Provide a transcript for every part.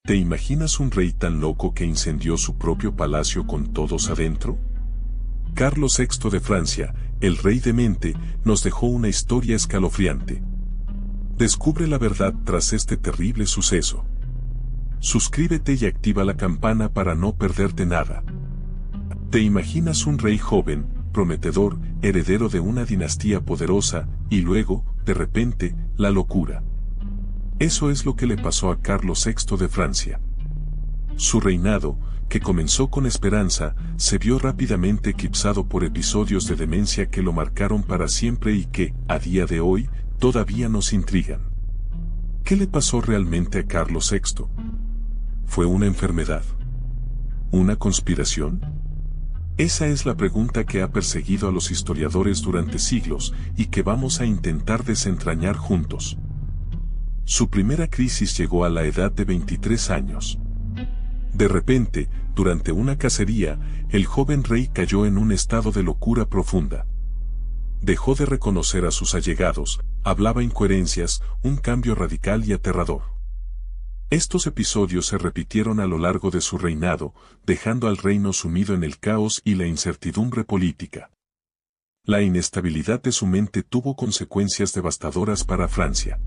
¿Te imaginas un rey tan loco que incendió su propio palacio con todos adentro? Carlos VI de Francia, el rey demente, nos dejó una historia escalofriante. Descubre la verdad tras este terrible suceso. Suscríbete y activa la campana para no perderte nada. ¿Te imaginas un rey joven, prometedor, heredero de una dinastía poderosa, y luego, de repente, la locura? Eso es lo que le pasó a Carlos VI de Francia. Su reinado, que comenzó con esperanza, se vio rápidamente eclipsado por episodios de demencia que lo marcaron para siempre y que, a día de hoy, todavía nos intrigan. ¿Qué le pasó realmente a Carlos VI? ¿Fue una enfermedad? ¿Una conspiración? Esa es la pregunta que ha perseguido a los historiadores durante siglos y que vamos a intentar desentrañar juntos. Su primera crisis llegó a la edad de 23 años. De repente, durante una cacería, el joven rey cayó en un estado de locura profunda. Dejó de reconocer a sus allegados, hablaba incoherencias, un cambio radical y aterrador. Estos episodios se repitieron a lo largo de su reinado, dejando al reino sumido en el caos y la incertidumbre política. La inestabilidad de su mente tuvo consecuencias devastadoras para Francia.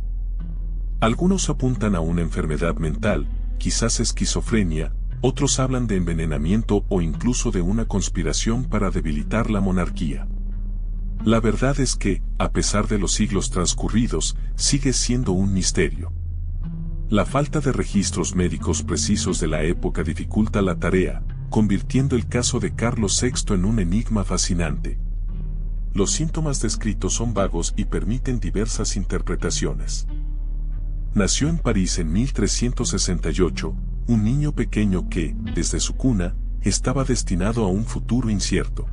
Algunos apuntan a una enfermedad mental, quizás esquizofrenia, otros hablan de envenenamiento o incluso de una conspiración para debilitar la monarquía. La verdad es que, a pesar de los siglos transcurridos, sigue siendo un misterio. La falta de registros médicos precisos de la época dificulta la tarea, convirtiendo el caso de Carlos VI en un enigma fascinante. Los síntomas descritos son vagos y permiten diversas interpretaciones. Nació en París en 1368, un niño pequeño que, desde su cuna, estaba destinado a un futuro incierto.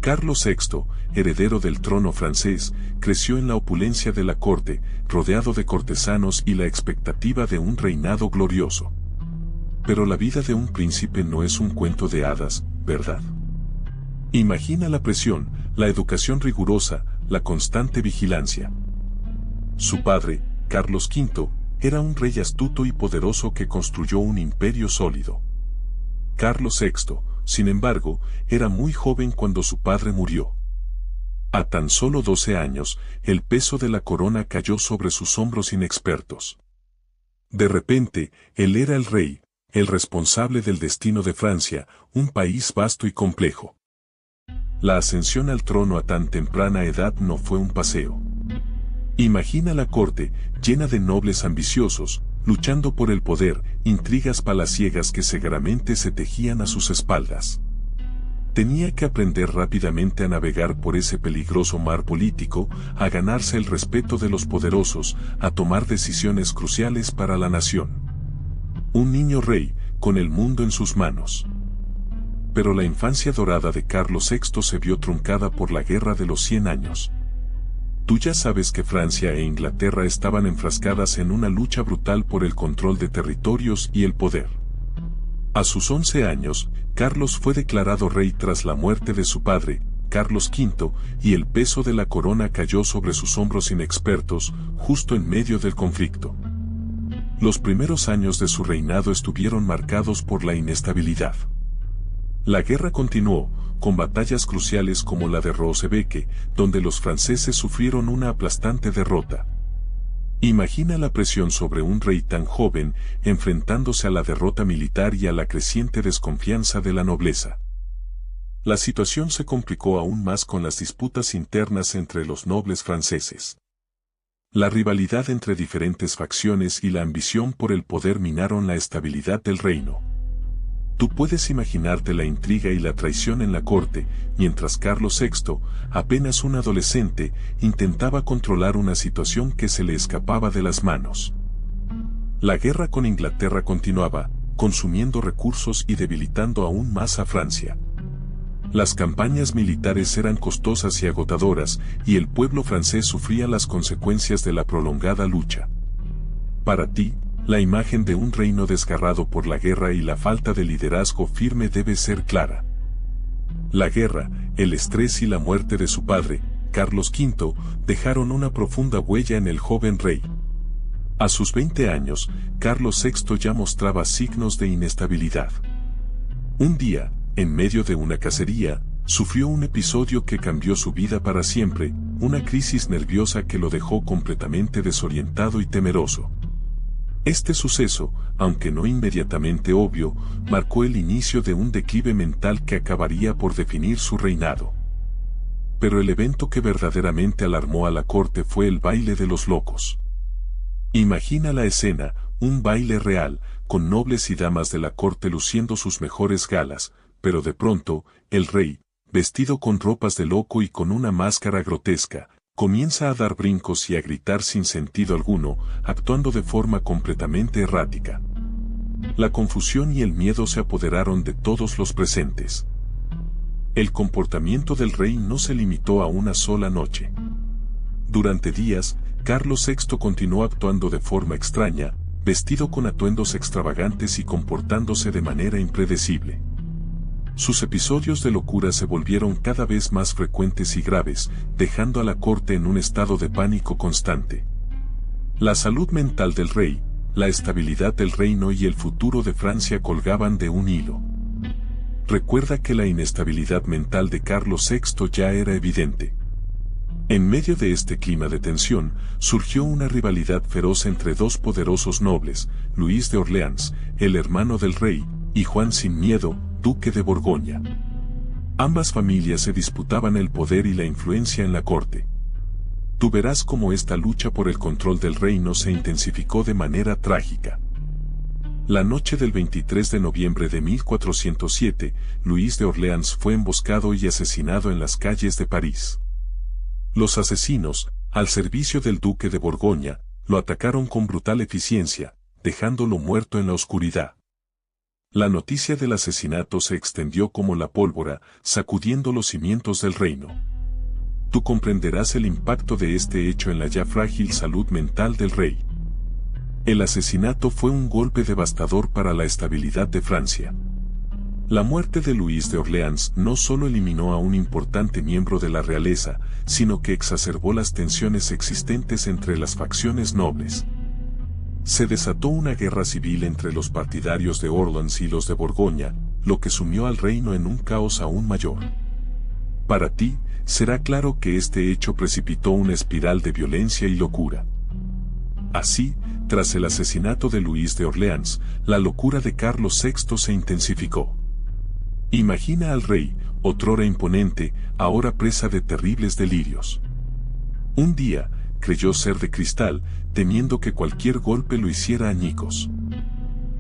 Carlos VI, heredero del trono francés, creció en la opulencia de la corte, rodeado de cortesanos y la expectativa de un reinado glorioso. Pero la vida de un príncipe no es un cuento de hadas, ¿verdad? Imagina la presión, la educación rigurosa, la constante vigilancia. Su padre, Carlos V, era un rey astuto y poderoso que construyó un imperio sólido. Carlos VI, sin embargo, era muy joven cuando su padre murió. A tan solo 12 años, el peso de la corona cayó sobre sus hombros inexpertos. De repente, él era el rey, el responsable del destino de Francia, un país vasto y complejo. La ascensión al trono a tan temprana edad no fue un paseo. Imagina la corte, llena de nobles ambiciosos, luchando por el poder, intrigas palaciegas que seguramente se tejían a sus espaldas. Tenía que aprender rápidamente a navegar por ese peligroso mar político, a ganarse el respeto de los poderosos, a tomar decisiones cruciales para la nación. Un niño rey, con el mundo en sus manos. Pero la infancia dorada de Carlos VI se vio truncada por la Guerra de los 100 años. Tú ya sabes que Francia e Inglaterra estaban enfrascadas en una lucha brutal por el control de territorios y el poder. A sus 11 años, Carlos fue declarado rey tras la muerte de su padre, Carlos V, y el peso de la corona cayó sobre sus hombros inexpertos, justo en medio del conflicto. Los primeros años de su reinado estuvieron marcados por la inestabilidad. La guerra continuó, con batallas cruciales como la de Rosebecque, donde los franceses sufrieron una aplastante derrota. Imagina la presión sobre un rey tan joven, enfrentándose a la derrota militar y a la creciente desconfianza de la nobleza. La situación se complicó aún más con las disputas internas entre los nobles franceses. La rivalidad entre diferentes facciones y la ambición por el poder minaron la estabilidad del reino. Tú puedes imaginarte la intriga y la traición en la corte, mientras Carlos VI, apenas un adolescente, intentaba controlar una situación que se le escapaba de las manos. La guerra con Inglaterra continuaba, consumiendo recursos y debilitando aún más a Francia. Las campañas militares eran costosas y agotadoras, y el pueblo francés sufría las consecuencias de la prolongada lucha. Para ti, la imagen de un reino desgarrado por la guerra y la falta de liderazgo firme debe ser clara. La guerra, el estrés y la muerte de su padre, Carlos V, dejaron una profunda huella en el joven rey. A sus 20 años, Carlos VI ya mostraba signos de inestabilidad. Un día, en medio de una cacería, sufrió un episodio que cambió su vida para siempre, una crisis nerviosa que lo dejó completamente desorientado y temeroso. Este suceso, aunque no inmediatamente obvio, marcó el inicio de un declive mental que acabaría por definir su reinado. Pero el evento que verdaderamente alarmó a la corte fue el baile de los locos. Imagina la escena, un baile real, con nobles y damas de la corte luciendo sus mejores galas, pero de pronto, el rey, vestido con ropas de loco y con una máscara grotesca, comienza a dar brincos y a gritar sin sentido alguno, actuando de forma completamente errática. La confusión y el miedo se apoderaron de todos los presentes. El comportamiento del rey no se limitó a una sola noche. Durante días, Carlos VI continuó actuando de forma extraña, vestido con atuendos extravagantes y comportándose de manera impredecible. Sus episodios de locura se volvieron cada vez más frecuentes y graves, dejando a la corte en un estado de pánico constante. La salud mental del rey, la estabilidad del reino y el futuro de Francia colgaban de un hilo. Recuerda que la inestabilidad mental de Carlos VI ya era evidente. En medio de este clima de tensión, surgió una rivalidad feroz entre dos poderosos nobles, Luis de Orleans, el hermano del rey, y Juan sin Miedo, duque de Borgoña. Ambas familias se disputaban el poder y la influencia en la corte. Tú verás cómo esta lucha por el control del reino se intensificó de manera trágica. La noche del 23 de noviembre de 1407, Luis de Orleans fue emboscado y asesinado en las calles de París. Los asesinos, al servicio del duque de Borgoña, lo atacaron con brutal eficiencia, dejándolo muerto en la oscuridad. La noticia del asesinato se extendió como la pólvora, sacudiendo los cimientos del reino. Tú comprenderás el impacto de este hecho en la ya frágil salud mental del rey. El asesinato fue un golpe devastador para la estabilidad de Francia. La muerte de Luis de Orleans no solo eliminó a un importante miembro de la realeza, sino que exacerbó las tensiones existentes entre las facciones nobles. Se desató una guerra civil entre los partidarios de Orleans y los de Borgoña, lo que sumió al reino en un caos aún mayor. Para ti, será claro que este hecho precipitó una espiral de violencia y locura. Así, tras el asesinato de Luis de Orleans, la locura de Carlos VI se intensificó. Imagina al rey, otrora imponente, ahora presa de terribles delirios. Un día, creyó ser de cristal, temiendo que cualquier golpe lo hiciera añicos.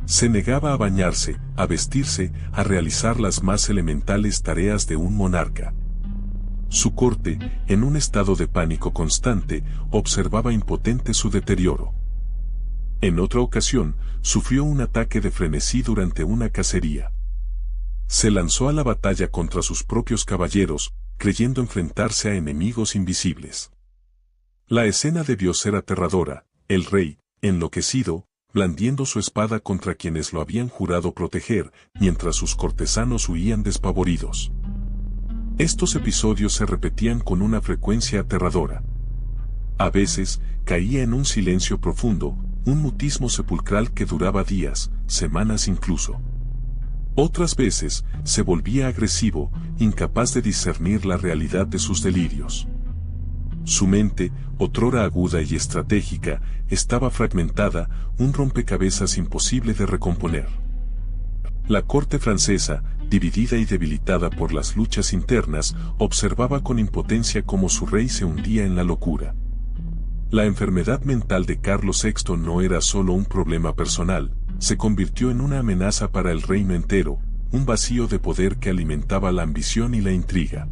Se negaba a bañarse, a vestirse, a realizar las más elementales tareas de un monarca. Su corte, en un estado de pánico constante, observaba impotente su deterioro. En otra ocasión, sufrió un ataque de frenesí durante una cacería. Se lanzó a la batalla contra sus propios caballeros, creyendo enfrentarse a enemigos invisibles. La escena debió ser aterradora, el rey, enloquecido, blandiendo su espada contra quienes lo habían jurado proteger, mientras sus cortesanos huían despavoridos. Estos episodios se repetían con una frecuencia aterradora. A veces, caía en un silencio profundo, un mutismo sepulcral que duraba días, semanas incluso. Otras veces, se volvía agresivo, incapaz de discernir la realidad de sus delirios. Su mente, otrora aguda y estratégica, estaba fragmentada, un rompecabezas imposible de recomponer. La corte francesa, dividida y debilitada por las luchas internas, observaba con impotencia cómo su rey se hundía en la locura. La enfermedad mental de Carlos VI no era solo un problema personal, se convirtió en una amenaza para el reino entero, un vacío de poder que alimentaba la ambición y la intriga.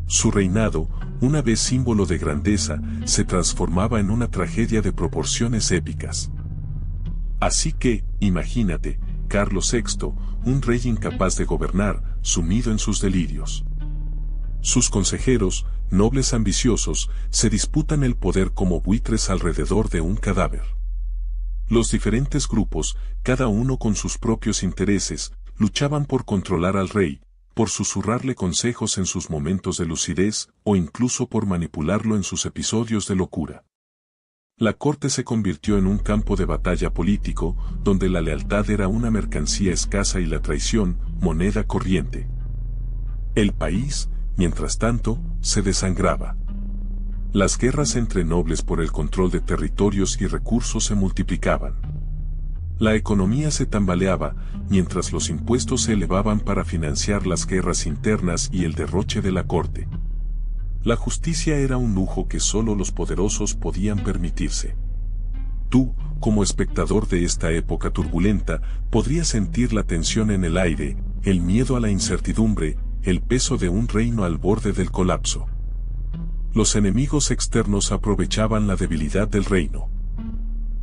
Su reinado, una vez símbolo de grandeza, se transformaba en una tragedia de proporciones épicas. Así que, imagínate, Carlos VI, un rey incapaz de gobernar, sumido en sus delirios. Sus consejeros, nobles ambiciosos, se disputan el poder como buitres alrededor de un cadáver. Los diferentes grupos, cada uno con sus propios intereses, luchaban por controlar al rey, por susurrarle consejos en sus momentos de lucidez, o incluso por manipularlo en sus episodios de locura. La corte se convirtió en un campo de batalla político, donde la lealtad era una mercancía escasa y la traición, moneda corriente. El país, mientras tanto, se desangraba. Las guerras entre nobles por el control de territorios y recursos se multiplicaban. La economía se tambaleaba, mientras los impuestos se elevaban para financiar las guerras internas y el derroche de la corte. La justicia era un lujo que solo los poderosos podían permitirse. Tú, como espectador de esta época turbulenta, podrías sentir la tensión en el aire, el miedo a la incertidumbre, el peso de un reino al borde del colapso. Los enemigos externos aprovechaban la debilidad del reino.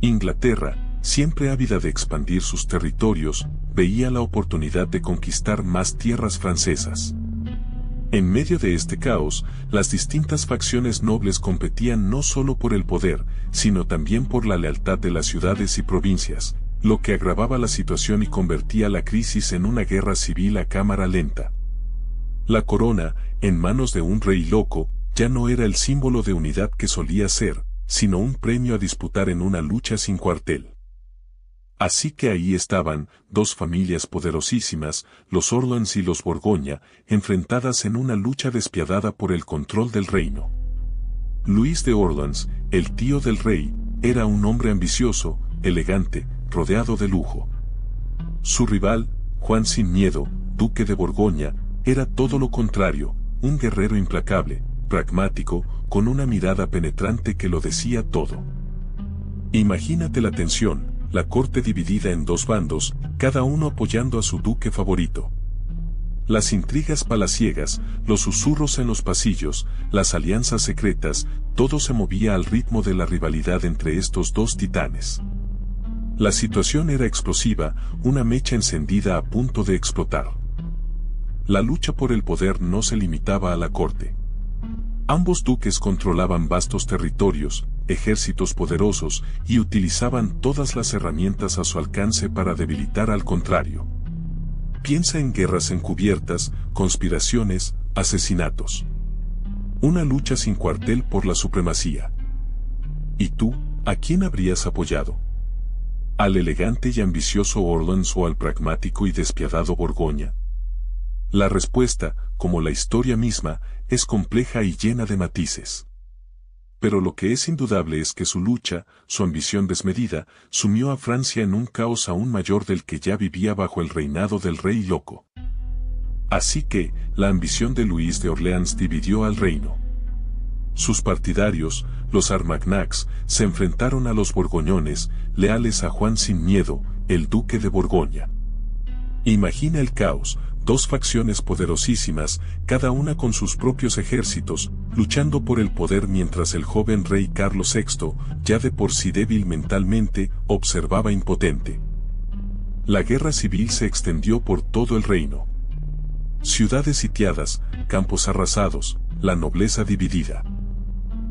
Inglaterra, siempre ávida de expandir sus territorios, veía la oportunidad de conquistar más tierras francesas. En medio de este caos, las distintas facciones nobles competían no solo por el poder, sino también por la lealtad de las ciudades y provincias, lo que agravaba la situación y convertía la crisis en una guerra civil a cámara lenta. La corona, en manos de un rey loco, ya no era el símbolo de unidad que solía ser, sino un premio a disputar en una lucha sin cuartel. Así que ahí estaban, dos familias poderosísimas, los Orleans y los Borgoña, enfrentadas en una lucha despiadada por el control del reino. Luis de Orleans, el tío del rey, era un hombre ambicioso, elegante, rodeado de lujo. Su rival, Juan sin Miedo, duque de Borgoña, era todo lo contrario, un guerrero implacable, pragmático, con una mirada penetrante que lo decía todo. Imagínate la tensión. La corte dividida en dos bandos, cada uno apoyando a su duque favorito. Las intrigas palaciegas, los susurros en los pasillos, las alianzas secretas, todo se movía al ritmo de la rivalidad entre estos dos titanes. La situación era explosiva, una mecha encendida a punto de explotar. La lucha por el poder no se limitaba a la corte. Ambos duques controlaban vastos territorios, ejércitos poderosos, y utilizaban todas las herramientas a su alcance para debilitar al contrario. Piensa en guerras encubiertas, conspiraciones, asesinatos. Una lucha sin cuartel por la supremacía. ¿Y tú, a quién habrías apoyado? ¿Al elegante y ambicioso Orleans o al pragmático y despiadado Borgoña? La respuesta, como la historia misma, es compleja y llena de matices. Pero lo que es indudable es que su lucha, su ambición desmedida, sumió a Francia en un caos aún mayor del que ya vivía bajo el reinado del rey loco. Así que, la ambición de Luis de Orleans dividió al reino. Sus partidarios, los Armagnacs, se enfrentaron a los borgoñones, leales a Juan sin Miedo, el duque de Borgoña. Imagina el caos. Dos facciones poderosísimas, cada una con sus propios ejércitos, luchando por el poder mientras el joven rey Carlos VI, ya de por sí débil mentalmente, observaba impotente. La guerra civil se extendió por todo el reino. Ciudades sitiadas, campos arrasados, la nobleza dividida.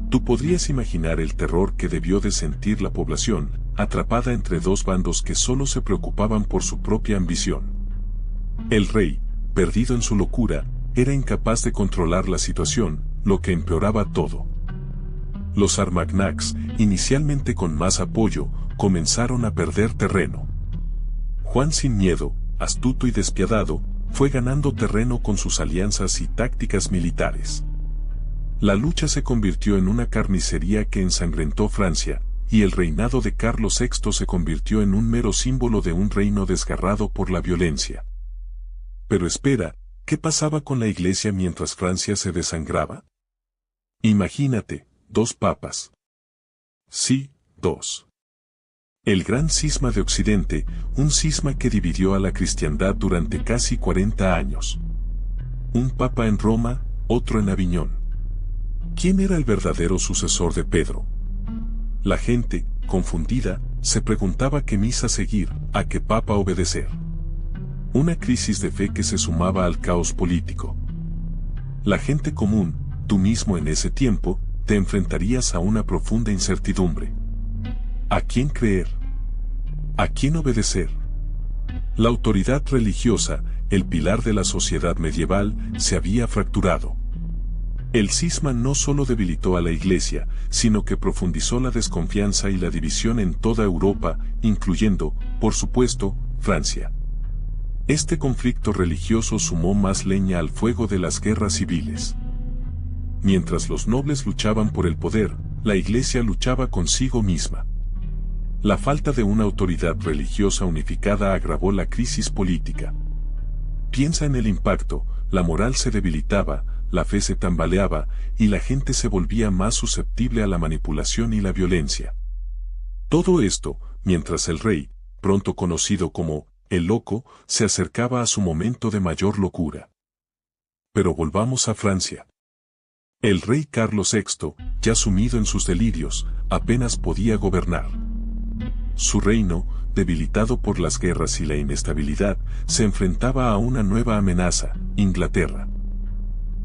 Tú podrías imaginar el terror que debió de sentir la población, atrapada entre dos bandos que solo se preocupaban por su propia ambición. El rey, perdido en su locura, era incapaz de controlar la situación, lo que empeoraba todo. Los Armagnacs, inicialmente con más apoyo, comenzaron a perder terreno. Juan sin Miedo, astuto y despiadado, fue ganando terreno con sus alianzas y tácticas militares. La lucha se convirtió en una carnicería que ensangrentó Francia, y el reinado de Carlos VI se convirtió en un mero símbolo de un reino desgarrado por la violencia. Pero espera, ¿qué pasaba con la Iglesia mientras Francia se desangraba? Imagínate, dos papas. Sí, dos. El gran cisma de Occidente, un cisma que dividió a la cristiandad durante casi 40 años. Un papa en Roma, otro en Aviñón. ¿Quién era el verdadero sucesor de Pedro? La gente, confundida, se preguntaba qué misa seguir, a qué papa obedecer. Una crisis de fe que se sumaba al caos político. La gente común, tú mismo en ese tiempo, te enfrentarías a una profunda incertidumbre. ¿A quién creer? ¿A quién obedecer? La autoridad religiosa, el pilar de la sociedad medieval, se había fracturado. El cisma no solo debilitó a la Iglesia, sino que profundizó la desconfianza y la división en toda Europa, incluyendo, por supuesto, Francia. Este conflicto religioso sumó más leña al fuego de las guerras civiles. Mientras los nobles luchaban por el poder, la Iglesia luchaba consigo misma. La falta de una autoridad religiosa unificada agravó la crisis política. Piensa en el impacto: la moral se debilitaba, la fe se tambaleaba, y la gente se volvía más susceptible a la manipulación y la violencia. Todo esto, mientras el rey, pronto conocido como el Loco, se acercaba a su momento de mayor locura. Pero volvamos a Francia. El rey Carlos VI, ya sumido en sus delirios, apenas podía gobernar. Su reino, debilitado por las guerras y la inestabilidad, se enfrentaba a una nueva amenaza: Inglaterra.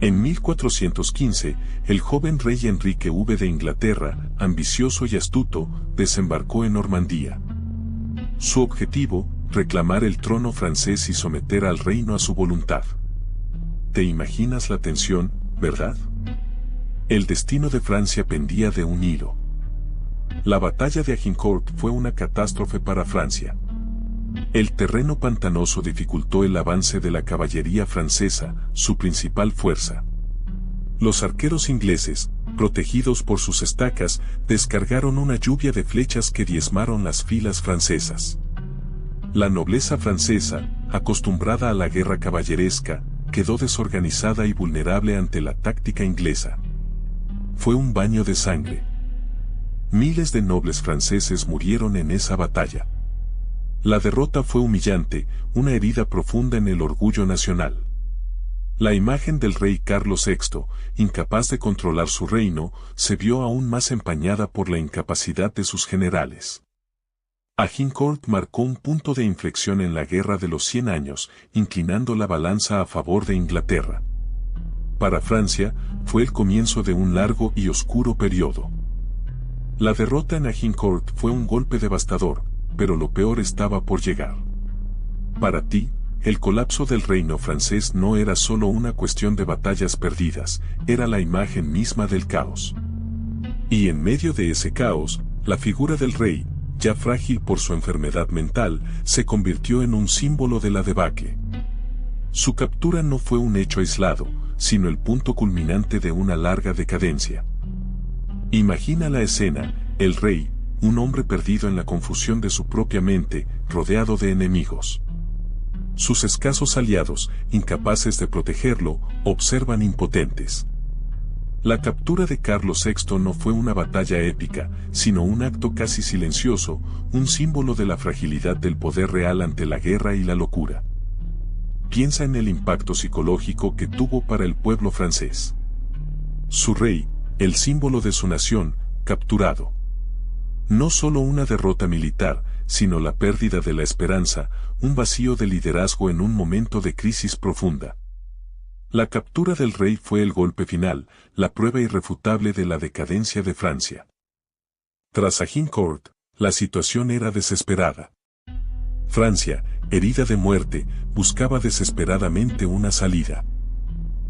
En 1415, el joven rey Enrique V de Inglaterra, ambicioso y astuto, desembarcó en Normandía. Su objetivo: reclamar el trono francés y someter al reino a su voluntad. ¿Te imaginas la tensión, verdad? El destino de Francia pendía de un hilo. La batalla de Agincourt fue una catástrofe para Francia. El terreno pantanoso dificultó el avance de la caballería francesa, su principal fuerza. Los arqueros ingleses, protegidos por sus estacas, descargaron una lluvia de flechas que diezmaron las filas francesas. La nobleza francesa, acostumbrada a la guerra caballeresca, quedó desorganizada y vulnerable ante la táctica inglesa. Fue un baño de sangre. Miles de nobles franceses murieron en esa batalla. La derrota fue humillante, una herida profunda en el orgullo nacional. La imagen del rey Carlos VI, incapaz de controlar su reino, se vio aún más empañada por la incapacidad de sus generales. Agincourt marcó un punto de inflexión en la Guerra de los 100 años, inclinando la balanza a favor de Inglaterra. Para Francia, fue el comienzo de un largo y oscuro periodo. La derrota en Agincourt fue un golpe devastador, pero lo peor estaba por llegar. Para ti, el colapso del reino francés no era solo una cuestión de batallas perdidas, era la imagen misma del caos. Y en medio de ese caos, la figura del rey, ya frágil por su enfermedad mental, se convirtió en un símbolo de la debacle. Su captura no fue un hecho aislado, sino el punto culminante de una larga decadencia. Imagina la escena: el rey, un hombre perdido en la confusión de su propia mente, rodeado de enemigos. Sus escasos aliados, incapaces de protegerlo, observan impotentes. La captura de Carlos VI no fue una batalla épica, sino un acto casi silencioso, un símbolo de la fragilidad del poder real ante la guerra y la locura. Piensa en el impacto psicológico que tuvo para el pueblo francés. Su rey, el símbolo de su nación, capturado. No solo una derrota militar, sino la pérdida de la esperanza, un vacío de liderazgo en un momento de crisis profunda. La captura del rey fue el golpe final, la prueba irrefutable de la decadencia de Francia. Tras Agincourt, la situación era desesperada. Francia, herida de muerte, buscaba desesperadamente una salida.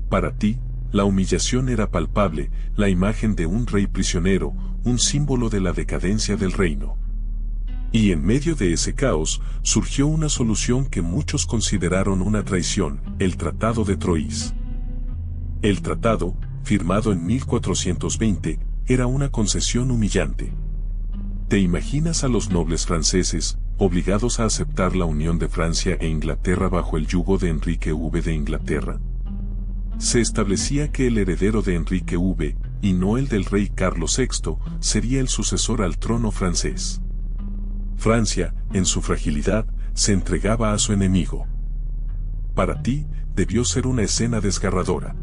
Para ti, la humillación era palpable, la imagen de un rey prisionero, un símbolo de la decadencia del reino. Y en medio de ese caos, surgió una solución que muchos consideraron una traición: el Tratado de Troyes. El tratado, firmado en 1420, era una concesión humillante. ¿Te imaginas a los nobles franceses, obligados a aceptar la unión de Francia e Inglaterra bajo el yugo de Enrique V de Inglaterra? Se establecía que el heredero de Enrique V, y no el del rey Carlos VI, sería el sucesor al trono francés. Francia, en su fragilidad, se entregaba a su enemigo. Para ti, debió ser una escena desgarradora.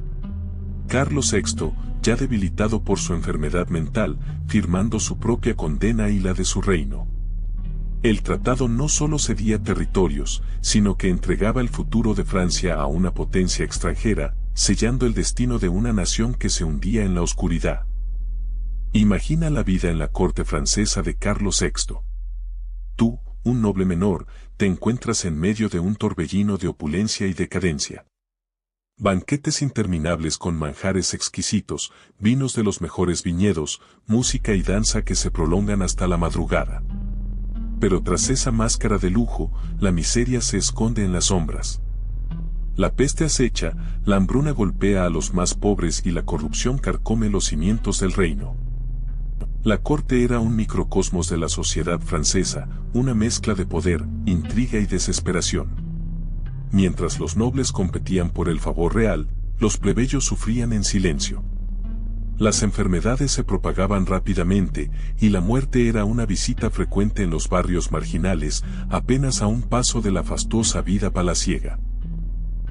Carlos VI, ya debilitado por su enfermedad mental, firmando su propia condena y la de su reino. El tratado no solo cedía territorios, sino que entregaba el futuro de Francia a una potencia extranjera, sellando el destino de una nación que se hundía en la oscuridad. Imagina la vida en la corte francesa de Carlos VI. Tú, un noble menor, te encuentras en medio de un torbellino de opulencia y decadencia. Banquetes interminables con manjares exquisitos, vinos de los mejores viñedos, música y danza que se prolongan hasta la madrugada. Pero tras esa máscara de lujo, la miseria se esconde en las sombras. La peste acecha, la hambruna golpea a los más pobres y la corrupción carcome los cimientos del reino. La corte era un microcosmos de la sociedad francesa, una mezcla de poder, intriga y desesperación. Mientras los nobles competían por el favor real, los plebeyos sufrían en silencio. Las enfermedades se propagaban rápidamente y la muerte era una visita frecuente en los barrios marginales, apenas a un paso de la fastuosa vida palaciega.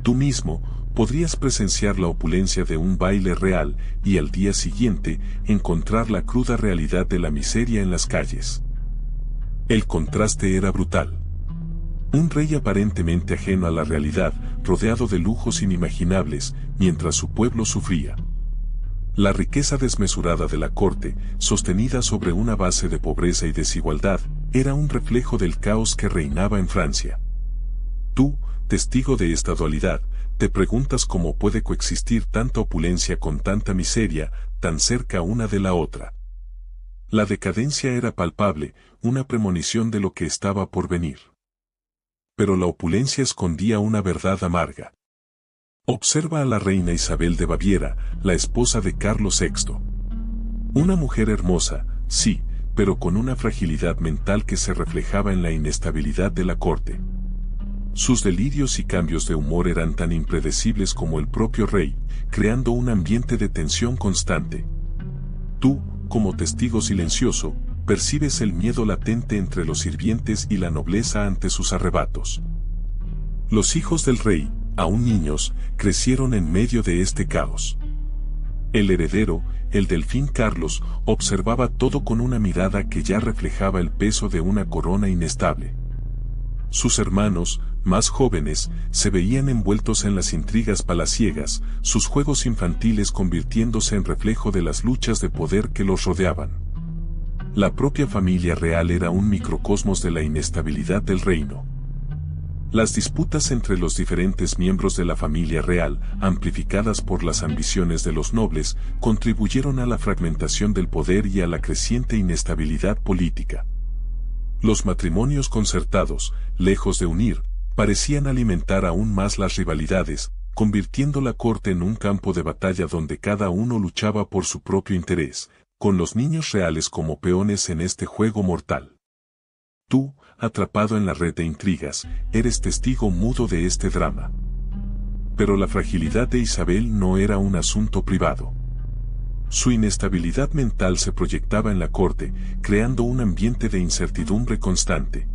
Tú mismo podrías presenciar la opulencia de un baile real y al día siguiente encontrar la cruda realidad de la miseria en las calles. El contraste era brutal. Un rey aparentemente ajeno a la realidad, rodeado de lujos inimaginables, mientras su pueblo sufría. La riqueza desmesurada de la corte, sostenida sobre una base de pobreza y desigualdad, era un reflejo del caos que reinaba en Francia. Tú, testigo de esta dualidad, te preguntas cómo puede coexistir tanta opulencia con tanta miseria, tan cerca una de la otra. La decadencia era palpable, una premonición de lo que estaba por venir. Pero la opulencia escondía una verdad amarga. Observa a la reina Isabel de Baviera, la esposa de Carlos VI. Una mujer hermosa, sí, pero con una fragilidad mental que se reflejaba en la inestabilidad de la corte. Sus delirios y cambios de humor eran tan impredecibles como el propio rey, creando un ambiente de tensión constante. Tú, como testigo silencioso, percibes el miedo latente entre los sirvientes y la nobleza ante sus arrebatos. Los hijos del rey, aún niños, crecieron en medio de este caos. El heredero, el delfín Carlos, observaba todo con una mirada que ya reflejaba el peso de una corona inestable. Sus hermanos, más jóvenes, se veían envueltos en las intrigas palaciegas, sus juegos infantiles convirtiéndose en reflejo de las luchas de poder que los rodeaban. La propia familia real era un microcosmos de la inestabilidad del reino. Las disputas entre los diferentes miembros de la familia real, amplificadas por las ambiciones de los nobles, contribuyeron a la fragmentación del poder y a la creciente inestabilidad política. Los matrimonios concertados, lejos de unir, parecían alimentar aún más las rivalidades, convirtiendo la corte en un campo de batalla donde cada uno luchaba por su propio interés, con los niños reales como peones en este juego mortal. Tú, atrapado en la red de intrigas, eres testigo mudo de este drama. Pero la fragilidad de Isabel no era un asunto privado. Su inestabilidad mental se proyectaba en la corte, creando un ambiente de incertidumbre constante.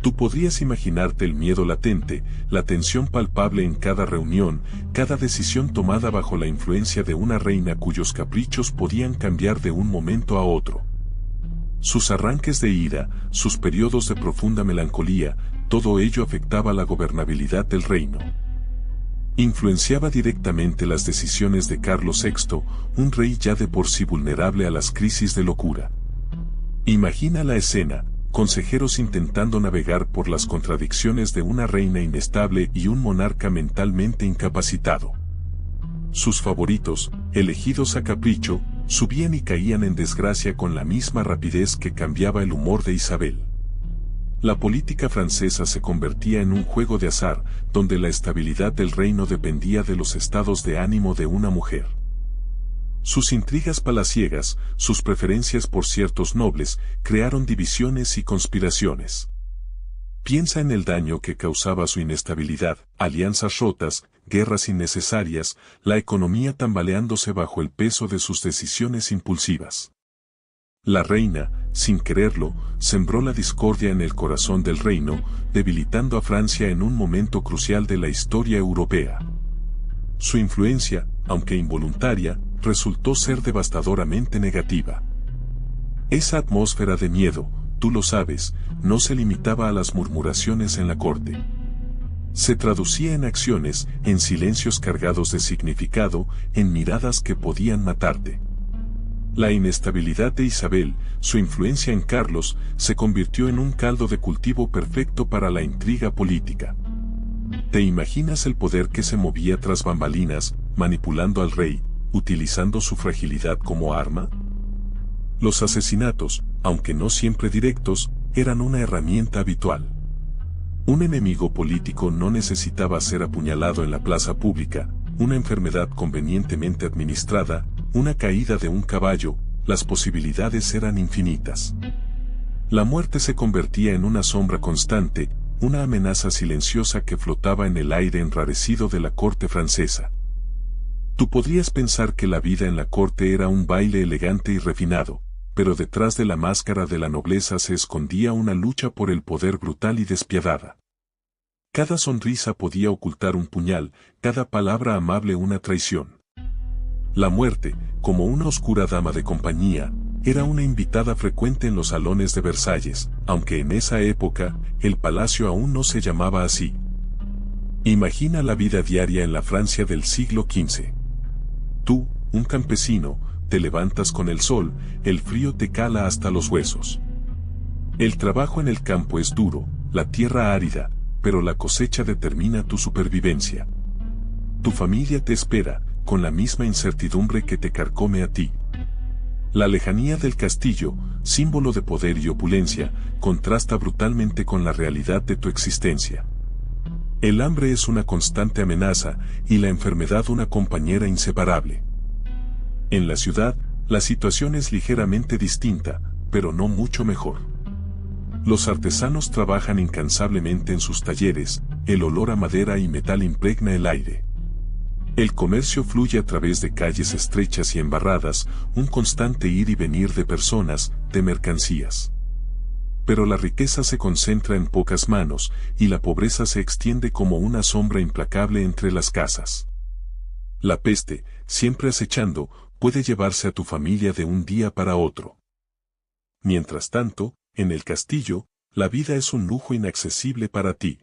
Tú podrías imaginarte el miedo latente, la tensión palpable en cada reunión, cada decisión tomada bajo la influencia de una reina cuyos caprichos podían cambiar de un momento a otro. Sus arranques de ira, sus periodos de profunda melancolía, todo ello afectaba la gobernabilidad del reino. Influenciaba directamente las decisiones de Carlos VI, un rey ya de por sí vulnerable a las crisis de locura. Imagina la escena. Consejeros intentando navegar por las contradicciones de una reina inestable y un monarca mentalmente incapacitado. Sus favoritos, elegidos a capricho, subían y caían en desgracia con la misma rapidez que cambiaba el humor de Isabel. La política francesa se convertía en un juego de azar, donde la estabilidad del reino dependía de los estados de ánimo de una mujer. Sus intrigas palaciegas, sus preferencias por ciertos nobles, crearon divisiones y conspiraciones. Piensa en el daño que causaba su inestabilidad, alianzas rotas, guerras innecesarias, la economía tambaleándose bajo el peso de sus decisiones impulsivas. La reina, sin quererlo, sembró la discordia en el corazón del reino, debilitando a Francia en un momento crucial de la historia europea. Su influencia, aunque involuntaria, resultó ser devastadoramente negativa. Esa atmósfera de miedo, tú lo sabes, no se limitaba a las murmuraciones en la corte. Se traducía en acciones, en silencios cargados de significado, en miradas que podían matarte. La inestabilidad de Isabel, su influencia en Carlos, se convirtió en un caldo de cultivo perfecto para la intriga política. ¿Te imaginas el poder que se movía tras bambalinas, manipulando al rey, utilizando su fragilidad como arma? Los asesinatos, aunque no siempre directos, eran una herramienta habitual. Un enemigo político no necesitaba ser apuñalado en la plaza pública, una enfermedad convenientemente administrada, una caída de un caballo, las posibilidades eran infinitas. La muerte se convertía en una sombra constante, una amenaza silenciosa que flotaba en el aire enrarecido de la corte francesa. Tú podrías pensar que la vida en la corte era un baile elegante y refinado, pero detrás de la máscara de la nobleza se escondía una lucha por el poder brutal y despiadada. Cada sonrisa podía ocultar un puñal, cada palabra amable una traición. La muerte, como una oscura dama de compañía, era una invitada frecuente en los salones de Versalles, aunque en esa época, el palacio aún no se llamaba así. Imagina la vida diaria en la Francia del siglo XV. Tú, un campesino, te levantas con el sol, el frío te cala hasta los huesos. El trabajo en el campo es duro, la tierra árida, pero la cosecha determina tu supervivencia. Tu familia te espera, con la misma incertidumbre que te carcome a ti. La lejanía del castillo, símbolo de poder y opulencia, contrasta brutalmente con la realidad de tu existencia. El hambre es una constante amenaza y la enfermedad una compañera inseparable. En la ciudad, la situación es ligeramente distinta, pero no mucho mejor. Los artesanos trabajan incansablemente en sus talleres, el olor a madera y metal impregna el aire. El comercio fluye a través de calles estrechas y embarradas, un constante ir y venir de personas, de mercancías. Pero la riqueza se concentra en pocas manos, y la pobreza se extiende como una sombra implacable entre las casas. La peste, siempre acechando, puede llevarse a tu familia de un día para otro. Mientras tanto, en el castillo, la vida es un lujo inaccesible para ti.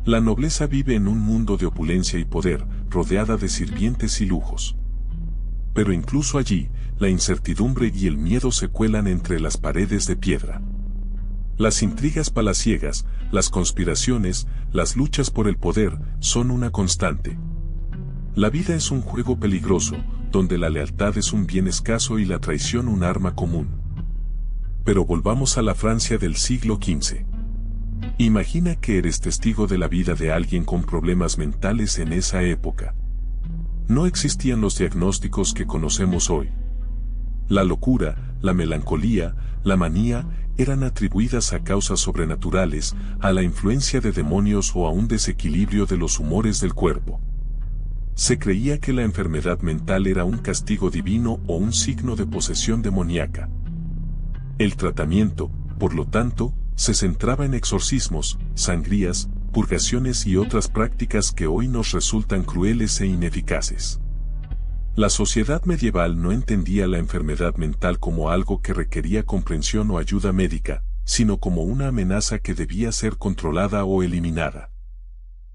La nobleza vive en un mundo de opulencia y poder, rodeada de sirvientes y lujos. Pero incluso allí, la incertidumbre y el miedo se cuelan entre las paredes de piedra. Las intrigas palaciegas, las conspiraciones, las luchas por el poder, son una constante. La vida es un juego peligroso, donde la lealtad es un bien escaso y la traición un arma común. Pero volvamos a la Francia del siglo XV. Imagina que eres testigo de la vida de alguien con problemas mentales en esa época. No existían los diagnósticos que conocemos hoy. La locura, la melancolía, la manía, eran atribuidas a causas sobrenaturales, a la influencia de demonios o a un desequilibrio de los humores del cuerpo. Se creía que la enfermedad mental era un castigo divino o un signo de posesión demoníaca. El tratamiento, por lo tanto, se centraba en exorcismos, sangrías, purgaciones y otras prácticas que hoy nos resultan crueles e ineficaces. La sociedad medieval no entendía la enfermedad mental como algo que requería comprensión o ayuda médica, sino como una amenaza que debía ser controlada o eliminada.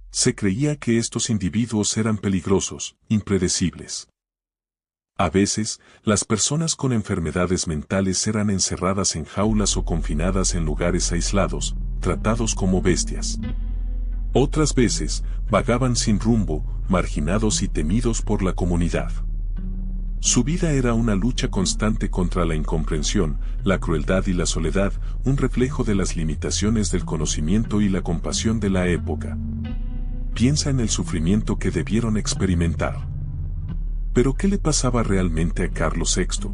Se creía que estos individuos eran peligrosos, impredecibles. A veces, las personas con enfermedades mentales eran encerradas en jaulas o confinadas en lugares aislados, tratados como bestias. Otras veces, vagaban sin rumbo, marginados y temidos por la comunidad. Su vida era una lucha constante contra la incomprensión, la crueldad y la soledad, un reflejo de las limitaciones del conocimiento y la compasión de la época. Piensa en el sufrimiento que debieron experimentar. ¿Pero qué le pasaba realmente a Carlos VI?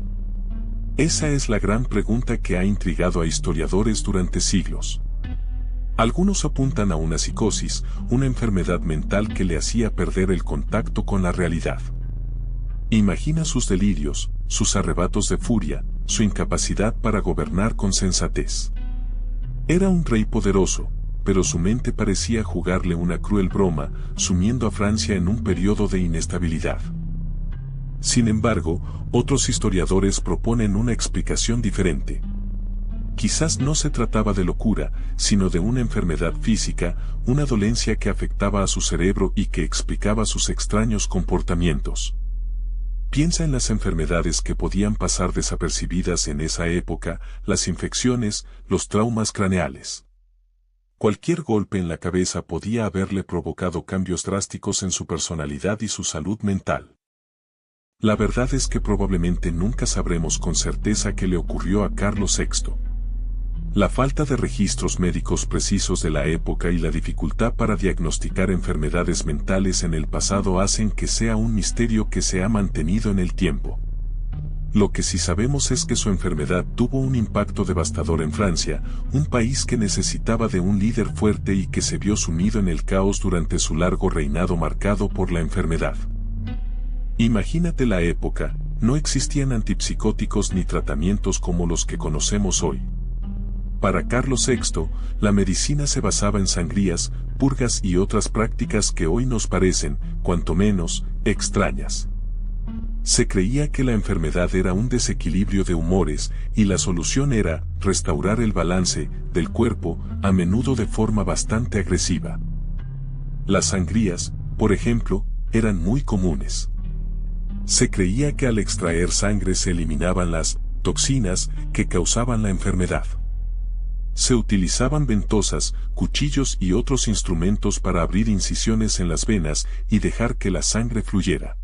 Esa es la gran pregunta que ha intrigado a historiadores durante siglos. Algunos apuntan a una psicosis, una enfermedad mental que le hacía perder el contacto con la realidad. Imagina sus delirios, sus arrebatos de furia, su incapacidad para gobernar con sensatez. Era un rey poderoso, pero su mente parecía jugarle una cruel broma, sumiendo a Francia en un periodo de inestabilidad. Sin embargo, otros historiadores proponen una explicación diferente. Quizás no se trataba de locura, sino de una enfermedad física, una dolencia que afectaba a su cerebro y que explicaba sus extraños comportamientos. Piensa en las enfermedades que podían pasar desapercibidas en esa época, las infecciones, los traumas craneales. Cualquier golpe en la cabeza podía haberle provocado cambios drásticos en su personalidad y su salud mental. La verdad es que probablemente nunca sabremos con certeza qué le ocurrió a Carlos VI. La falta de registros médicos precisos de la época y la dificultad para diagnosticar enfermedades mentales en el pasado hacen que sea un misterio que se ha mantenido en el tiempo. Lo que sí sabemos es que su enfermedad tuvo un impacto devastador en Francia, un país que necesitaba de un líder fuerte y que se vio sumido en el caos durante su largo reinado marcado por la enfermedad. Imagínate la época, no existían antipsicóticos ni tratamientos como los que conocemos hoy. Para Carlos VI, la medicina se basaba en sangrías, purgas y otras prácticas que hoy nos parecen, cuanto menos, extrañas. Se creía que la enfermedad era un desequilibrio de humores y la solución era restaurar el balance del cuerpo, a menudo de forma bastante agresiva. Las sangrías, por ejemplo, eran muy comunes. Se creía que al extraer sangre se eliminaban las toxinas que causaban la enfermedad. Se utilizaban ventosas, cuchillos y otros instrumentos para abrir incisiones en las venas y dejar que la sangre fluyera.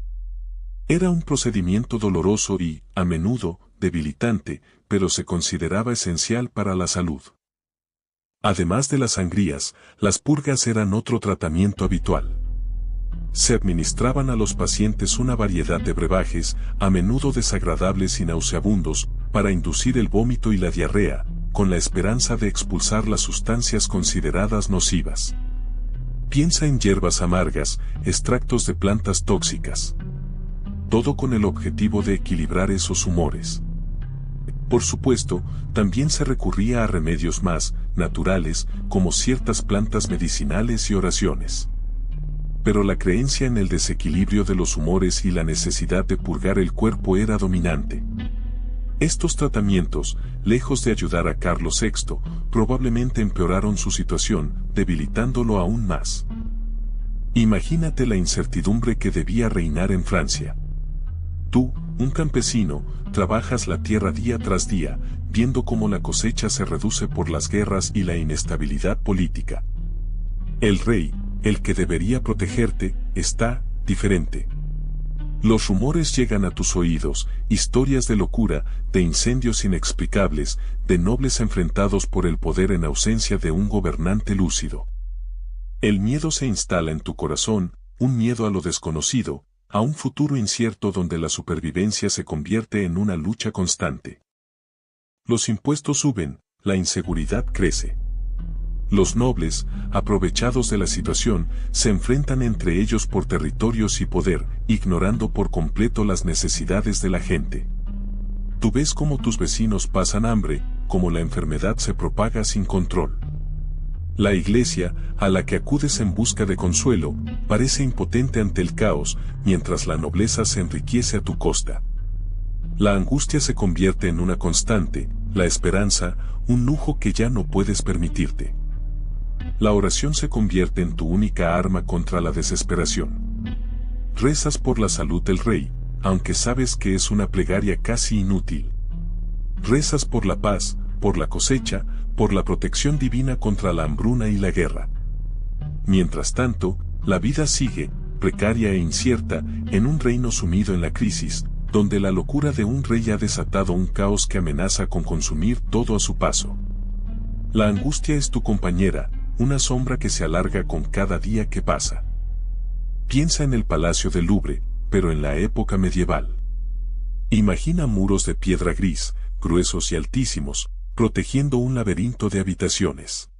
Era un procedimiento doloroso y, a menudo, debilitante, pero se consideraba esencial para la salud. Además de las sangrías, las purgas eran otro tratamiento habitual. Se administraban a los pacientes una variedad de brebajes, a menudo desagradables y nauseabundos, para inducir el vómito y la diarrea, con la esperanza de expulsar las sustancias consideradas nocivas. Piensa en hierbas amargas, extractos de plantas tóxicas. Todo con el objetivo de equilibrar esos humores. Por supuesto, también se recurría a remedios más naturales, como ciertas plantas medicinales y oraciones. Pero la creencia en el desequilibrio de los humores y la necesidad de purgar el cuerpo era dominante. Estos tratamientos, lejos de ayudar a Carlos VI, probablemente empeoraron su situación, debilitándolo aún más. Imagínate la incertidumbre que debía reinar en Francia. Tú, un campesino, trabajas la tierra día tras día, viendo cómo la cosecha se reduce por las guerras y la inestabilidad política. El rey, el que debería protegerte, está diferente. Los rumores llegan a tus oídos, historias de locura, de incendios inexplicables, de nobles enfrentados por el poder en ausencia de un gobernante lúcido. El miedo se instala en tu corazón, un miedo a lo desconocido, a un futuro incierto donde la supervivencia se convierte en una lucha constante. Los impuestos suben, la inseguridad crece. Los nobles, aprovechados de la situación, se enfrentan entre ellos por territorios y poder, ignorando por completo las necesidades de la gente. Tú ves cómo tus vecinos pasan hambre, cómo la enfermedad se propaga sin control. La iglesia, a la que acudes en busca de consuelo, parece impotente ante el caos, mientras la nobleza se enriquece a tu costa. La angustia se convierte en una constante, la esperanza, un lujo que ya no puedes permitirte. La oración se convierte en tu única arma contra la desesperación. Rezas por la salud del rey, aunque sabes que es una plegaria casi inútil. Rezas por la paz, por la cosecha, por la protección divina contra la hambruna y la guerra. Mientras tanto, la vida sigue, precaria e incierta, en un reino sumido en la crisis, donde la locura de un rey ha desatado un caos que amenaza con consumir todo a su paso. La angustia es tu compañera, una sombra que se alarga con cada día que pasa. Piensa en el Palacio del Louvre, pero en la época medieval. Imagina muros de piedra gris, gruesos y altísimos, protegiendo un laberinto de habitaciones.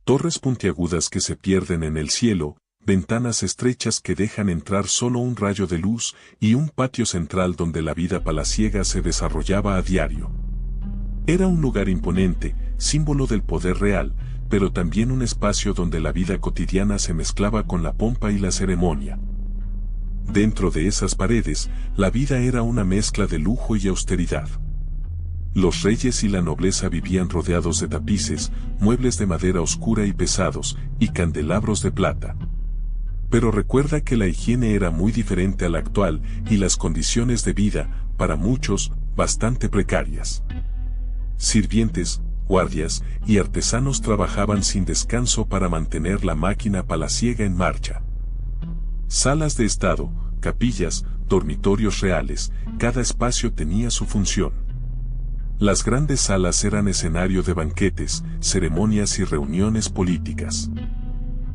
Torres puntiagudas que se pierden en el cielo, ventanas estrechas que dejan entrar solo un rayo de luz y un patio central donde la vida palaciega se desarrollaba a diario. Era un lugar imponente, símbolo del poder real, pero también un espacio donde la vida cotidiana se mezclaba con la pompa y la ceremonia. Dentro de esas paredes, la vida era una mezcla de lujo y austeridad. Los reyes y la nobleza vivían rodeados de tapices, muebles de madera oscura y pesados, y candelabros de plata. Pero recuerda que la higiene era muy diferente a la actual, y las condiciones de vida, para muchos, bastante precarias. Sirvientes, guardias y artesanos trabajaban sin descanso para mantener la máquina palaciega en marcha. Salas de estado, capillas, dormitorios reales, cada espacio tenía su función. Las grandes salas eran escenario de banquetes, ceremonias y reuniones políticas.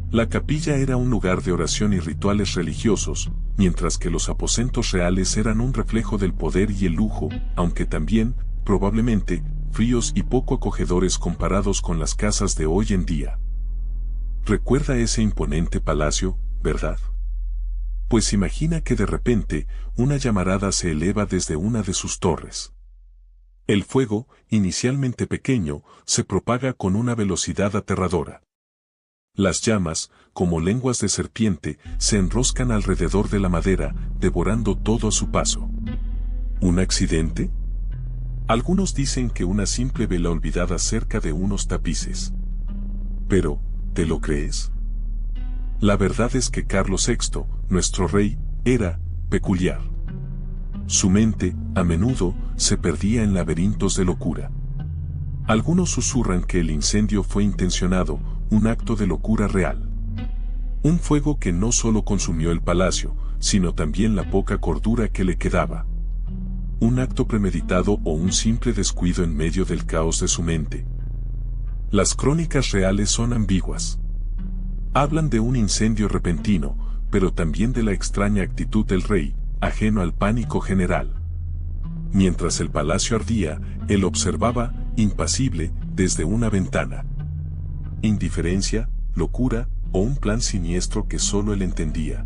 La capilla era un lugar de oración y rituales religiosos, mientras que los aposentos reales eran un reflejo del poder y el lujo, aunque también, probablemente, fríos y poco acogedores comparados con las casas de hoy en día. Recuerda ese imponente palacio, ¿verdad? Pues imagina que de repente, una llamarada se eleva desde una de sus torres. El fuego, inicialmente pequeño, se propaga con una velocidad aterradora. Las llamas, como lenguas de serpiente, se enroscan alrededor de la madera, devorando todo a su paso. ¿Un accidente? Algunos dicen que una simple vela olvidada cerca de unos tapices. Pero, ¿te lo crees? La verdad es que Carlos VI, nuestro rey, era peculiar. Su mente, a menudo, se perdía en laberintos de locura. Algunos susurran que el incendio fue intencionado, un acto de locura real. Un fuego que no solo consumió el palacio, sino también la poca cordura que le quedaba. Un acto premeditado o un simple descuido en medio del caos de su mente. Las crónicas reales son ambiguas. Hablan de un incendio repentino, pero también de la extraña actitud del rey, ajeno al pánico general. Mientras el palacio ardía, él observaba, impasible, desde una ventana. Indiferencia, locura, o un plan siniestro que solo él entendía.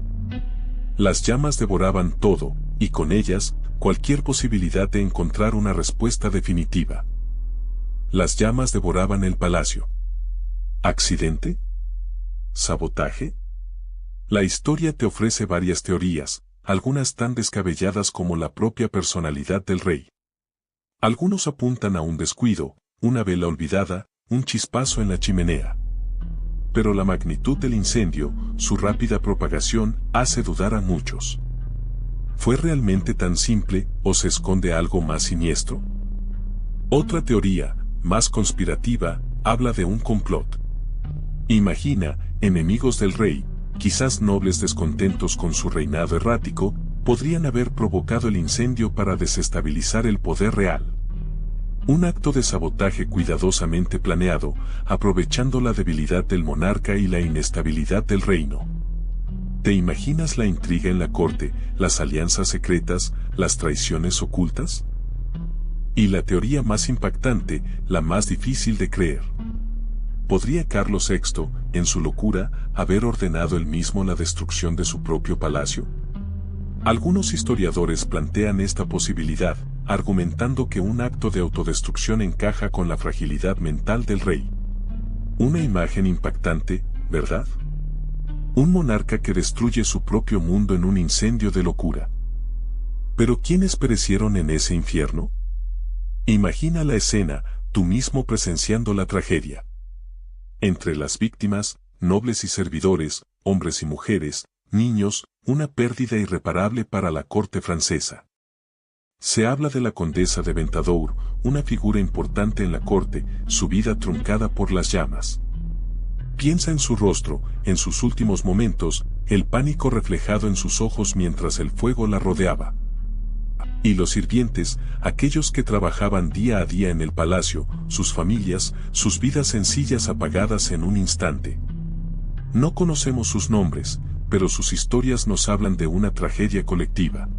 Las llamas devoraban todo, y con ellas, cualquier posibilidad de encontrar una respuesta definitiva. Las llamas devoraban el palacio. ¿Accidente? ¿Sabotaje? La historia te ofrece varias teorías, algunas tan descabelladas como la propia personalidad del rey. Algunos apuntan a un descuido, una vela olvidada, un chispazo en la chimenea. Pero la magnitud del incendio, su rápida propagación, hace dudar a muchos. ¿Fue realmente tan simple, o se esconde algo más siniestro? Otra teoría, más conspirativa, habla de un complot. Imagina, enemigos del rey, quizás nobles descontentos con su reinado errático, podrían haber provocado el incendio para desestabilizar el poder real. Un acto de sabotaje cuidadosamente planeado, aprovechando la debilidad del monarca y la inestabilidad del reino. ¿Te imaginas la intriga en la corte, las alianzas secretas, las traiciones ocultas? Y la teoría más impactante, la más difícil de creer. ¿Podría Carlos VI, en su locura, haber ordenado él mismo la destrucción de su propio palacio? Algunos historiadores plantean esta posibilidad, argumentando que un acto de autodestrucción encaja con la fragilidad mental del rey. Una imagen impactante, ¿verdad? Un monarca que destruye su propio mundo en un incendio de locura. ¿Pero quiénes perecieron en ese infierno? Imagina la escena, tú mismo presenciando la tragedia. Entre las víctimas, nobles y servidores, hombres y mujeres, niños, una pérdida irreparable para la corte francesa. Se habla de la condesa de Ventadour, una figura importante en la corte, su vida truncada por las llamas. Piensa en su rostro, en sus últimos momentos, el pánico reflejado en sus ojos mientras el fuego la rodeaba. Y los sirvientes, aquellos que trabajaban día a día en el palacio, sus familias, sus vidas sencillas apagadas en un instante. No conocemos sus nombres, pero sus historias nos hablan de una tragedia colectiva.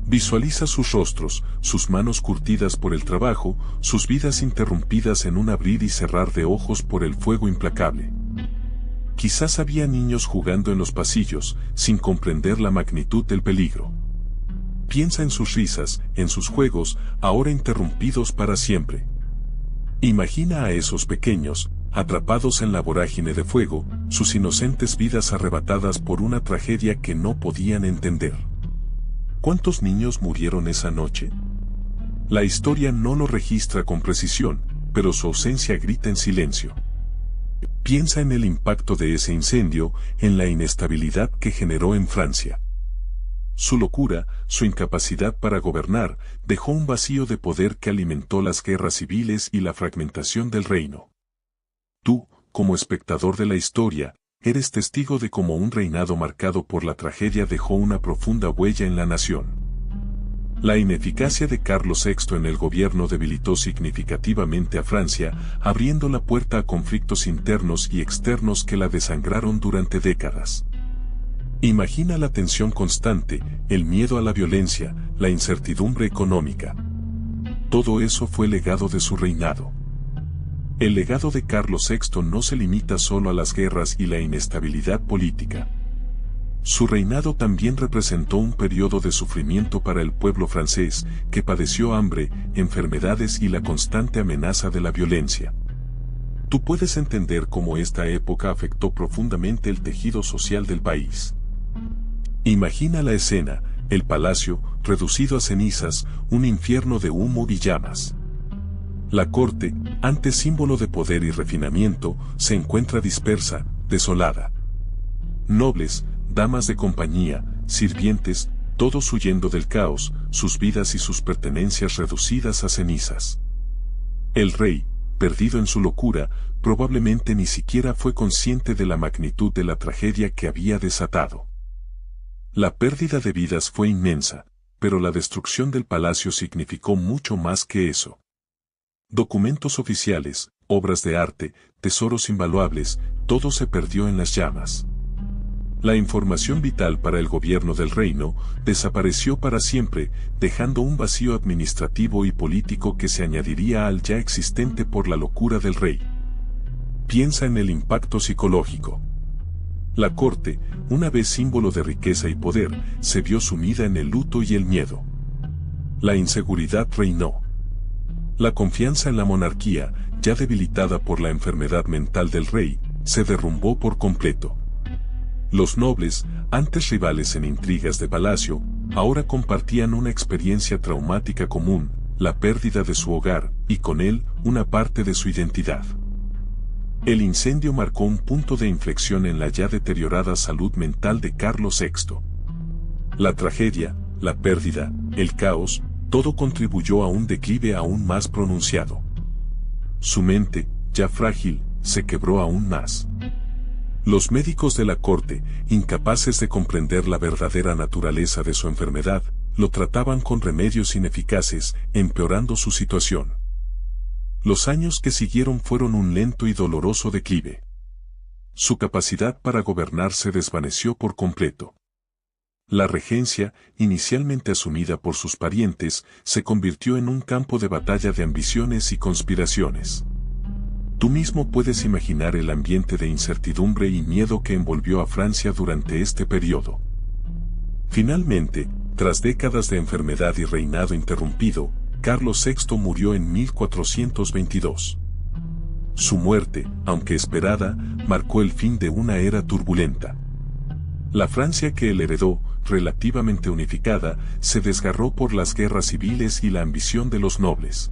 Visualiza sus rostros, sus manos curtidas por el trabajo, sus vidas interrumpidas en un abrir y cerrar de ojos por el fuego implacable. Quizás había niños jugando en los pasillos, sin comprender la magnitud del peligro. Piensa en sus risas, en sus juegos, ahora interrumpidos para siempre. Imagina a esos pequeños, atrapados en la vorágine de fuego, sus inocentes vidas arrebatadas por una tragedia que no podían entender. ¿Cuántos niños murieron esa noche? La historia no lo registra con precisión, pero su ausencia grita en silencio. Piensa en el impacto de ese incendio, en la inestabilidad que generó en Francia. Su locura, su incapacidad para gobernar, dejó un vacío de poder que alimentó las guerras civiles y la fragmentación del reino. Tú, como espectador de la historia, eres testigo de cómo un reinado marcado por la tragedia dejó una profunda huella en la nación. La ineficacia de Carlos VI en el gobierno debilitó significativamente a Francia, abriendo la puerta a conflictos internos y externos que la desangraron durante décadas. Imagina la tensión constante, el miedo a la violencia, la incertidumbre económica. Todo eso fue legado de su reinado. El legado de Carlos VI no se limita solo a las guerras y la inestabilidad política. Su reinado también representó un periodo de sufrimiento para el pueblo francés, que padeció hambre, enfermedades y la constante amenaza de la violencia. Tú puedes entender cómo esta época afectó profundamente el tejido social del país. Imagina la escena, el palacio, reducido a cenizas, un infierno de humo y llamas. La corte, antes símbolo de poder y refinamiento, se encuentra dispersa, desolada. Nobles, damas de compañía, sirvientes, todos huyendo del caos, sus vidas y sus pertenencias reducidas a cenizas. El rey, perdido en su locura, probablemente ni siquiera fue consciente de la magnitud de la tragedia que había desatado. La pérdida de vidas fue inmensa, pero la destrucción del palacio significó mucho más que eso. Documentos oficiales, obras de arte, tesoros invaluables, todo se perdió en las llamas. La información vital para el gobierno del reino desapareció para siempre, dejando un vacío administrativo y político que se añadiría al ya existente por la locura del rey. Piensa en el impacto psicológico. La corte, una vez símbolo de riqueza y poder, se vio sumida en el luto y el miedo. La inseguridad reinó. La confianza en la monarquía, ya debilitada por la enfermedad mental del rey, se derrumbó por completo. Los nobles, antes rivales en intrigas de palacio, ahora compartían una experiencia traumática común, la pérdida de su hogar, y con él, una parte de su identidad. El incendio marcó un punto de inflexión en la ya deteriorada salud mental de Carlos VI. La tragedia, la pérdida, el caos, todo contribuyó a un declive aún más pronunciado. Su mente, ya frágil, se quebró aún más. Los médicos de la corte, incapaces de comprender la verdadera naturaleza de su enfermedad, lo trataban con remedios ineficaces, empeorando su situación. Los años que siguieron fueron un lento y doloroso declive. Su capacidad para gobernar se desvaneció por completo. La regencia, inicialmente asumida por sus parientes, se convirtió en un campo de batalla de ambiciones y conspiraciones. Tú mismo puedes imaginar el ambiente de incertidumbre y miedo que envolvió a Francia durante este periodo. Finalmente, tras décadas de enfermedad y reinado interrumpido, Carlos VI murió en 1422. Su muerte, aunque esperada, marcó el fin de una era turbulenta. La Francia que él heredó, relativamente unificada, se desgarró por las guerras civiles y la ambición de los nobles.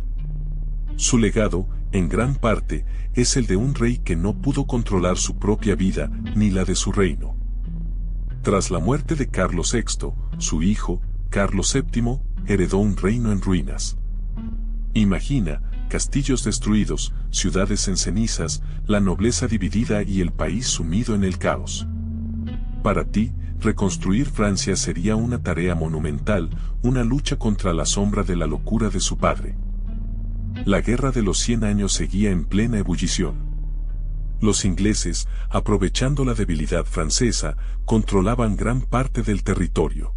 Su legado, en gran parte, es el de un rey que no pudo controlar su propia vida ni la de su reino. Tras la muerte de Carlos VI, su hijo, Carlos VII, heredó un reino en ruinas. Imagina, castillos destruidos, ciudades en cenizas, la nobleza dividida y el país sumido en el caos. Para ti, reconstruir Francia sería una tarea monumental, una lucha contra la sombra de la locura de su padre. La Guerra de los 100 años seguía en plena ebullición. Los ingleses, aprovechando la debilidad francesa, controlaban gran parte del territorio.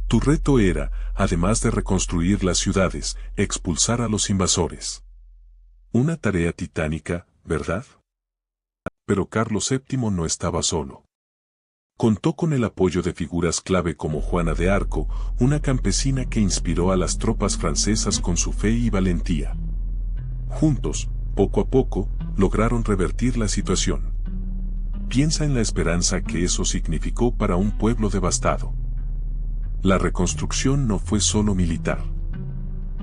Tu reto era, además de reconstruir las ciudades, expulsar a los invasores. Una tarea titánica, ¿verdad? Pero Carlos VII no estaba solo. Contó con el apoyo de figuras clave como Juana de Arco, una campesina que inspiró a las tropas francesas con su fe y valentía. Juntos, poco a poco, lograron revertir la situación. Piensa en la esperanza que eso significó para un pueblo devastado. La reconstrucción no fue solo militar.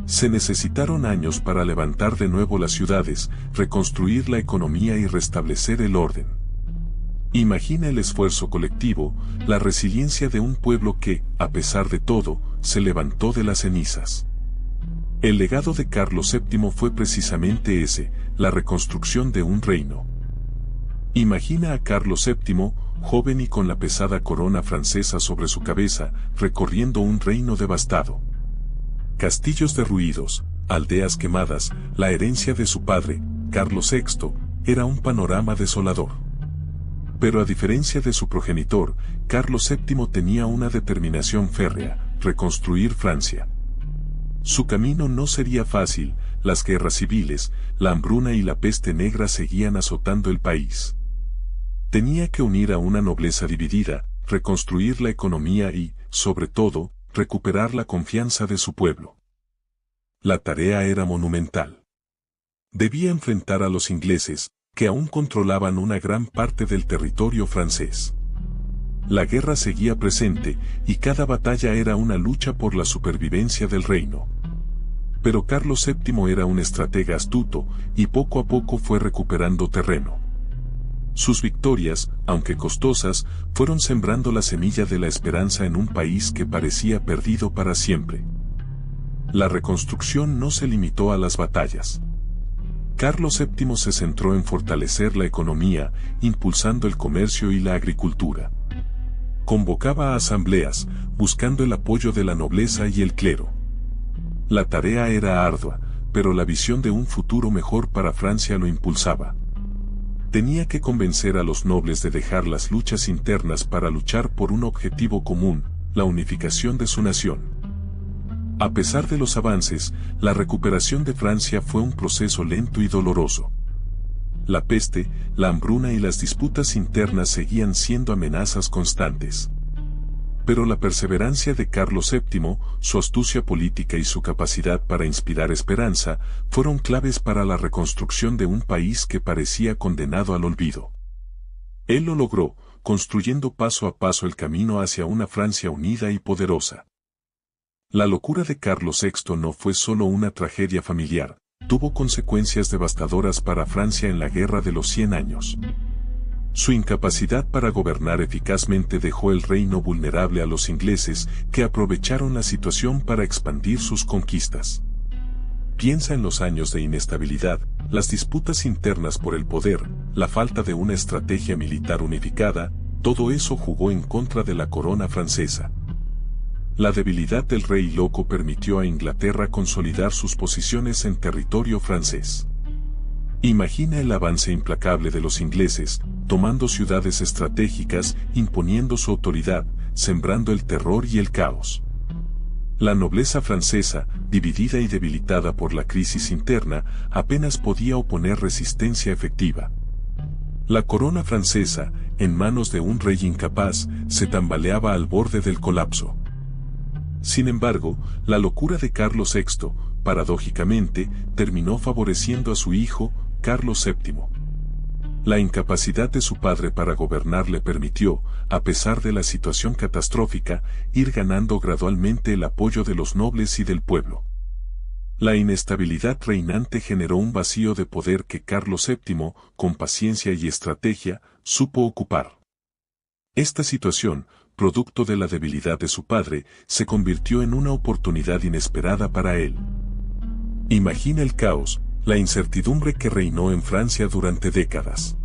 Se necesitaron años para levantar de nuevo las ciudades, reconstruir la economía y restablecer el orden. Imagina el esfuerzo colectivo, la resiliencia de un pueblo que, a pesar de todo, se levantó de las cenizas. El legado de Carlos VII fue precisamente ese, la reconstrucción de un reino. Imagina a Carlos VII, joven y con la pesada corona francesa sobre su cabeza, recorriendo un reino devastado. Castillos derruidos, aldeas quemadas, la herencia de su padre, Carlos VI, era un panorama desolador. Pero a diferencia de su progenitor, Carlos VII tenía una determinación férrea: reconstruir Francia. Su camino no sería fácil, las guerras civiles, la hambruna y la peste negra seguían azotando el país. Tenía que unir a una nobleza dividida, reconstruir la economía y, sobre todo, recuperar la confianza de su pueblo. La tarea era monumental. Debía enfrentar a los ingleses, que aún controlaban una gran parte del territorio francés. La guerra seguía presente, y cada batalla era una lucha por la supervivencia del reino. Pero Carlos VII era un estratega astuto, y poco a poco fue recuperando terreno. Sus victorias, aunque costosas, fueron sembrando la semilla de la esperanza en un país que parecía perdido para siempre. La reconstrucción no se limitó a las batallas. Carlos VII se centró en fortalecer la economía, impulsando el comercio y la agricultura. Convocaba a asambleas, buscando el apoyo de la nobleza y el clero. La tarea era ardua, pero la visión de un futuro mejor para Francia lo impulsaba. Tenía que convencer a los nobles de dejar las luchas internas para luchar por un objetivo común, la unificación de su nación. A pesar de los avances, la recuperación de Francia fue un proceso lento y doloroso. La peste, la hambruna y las disputas internas seguían siendo amenazas constantes. Pero la perseverancia de Carlos VII, su astucia política y su capacidad para inspirar esperanza, fueron claves para la reconstrucción de un país que parecía condenado al olvido. Él lo logró, construyendo paso a paso el camino hacia una Francia unida y poderosa. La locura de Carlos VI no fue solo una tragedia familiar, tuvo consecuencias devastadoras para Francia en la Guerra de los 100 años. Su incapacidad para gobernar eficazmente dejó el reino vulnerable a los ingleses, que aprovecharon la situación para expandir sus conquistas. Piensa en los años de inestabilidad, las disputas internas por el poder, la falta de una estrategia militar unificada, todo eso jugó en contra de la corona francesa. La debilidad del rey loco permitió a Inglaterra consolidar sus posiciones en territorio francés. Imagina el avance implacable de los ingleses, tomando ciudades estratégicas, imponiendo su autoridad, sembrando el terror y el caos. La nobleza francesa, dividida y debilitada por la crisis interna, apenas podía oponer resistencia efectiva. La corona francesa, en manos de un rey incapaz, se tambaleaba al borde del colapso. Sin embargo, la locura de Carlos VI, paradójicamente, terminó favoreciendo a su hijo, Carlos VII. La incapacidad de su padre para gobernar le permitió, a pesar de la situación catastrófica, ir ganando gradualmente el apoyo de los nobles y del pueblo. La inestabilidad reinante generó un vacío de poder que Carlos VII, con paciencia y estrategia, supo ocupar. Esta situación, producto de la debilidad de su padre, se convirtió en una oportunidad inesperada para él. Imagina el caos, la incertidumbre que reinó en Francia durante décadas.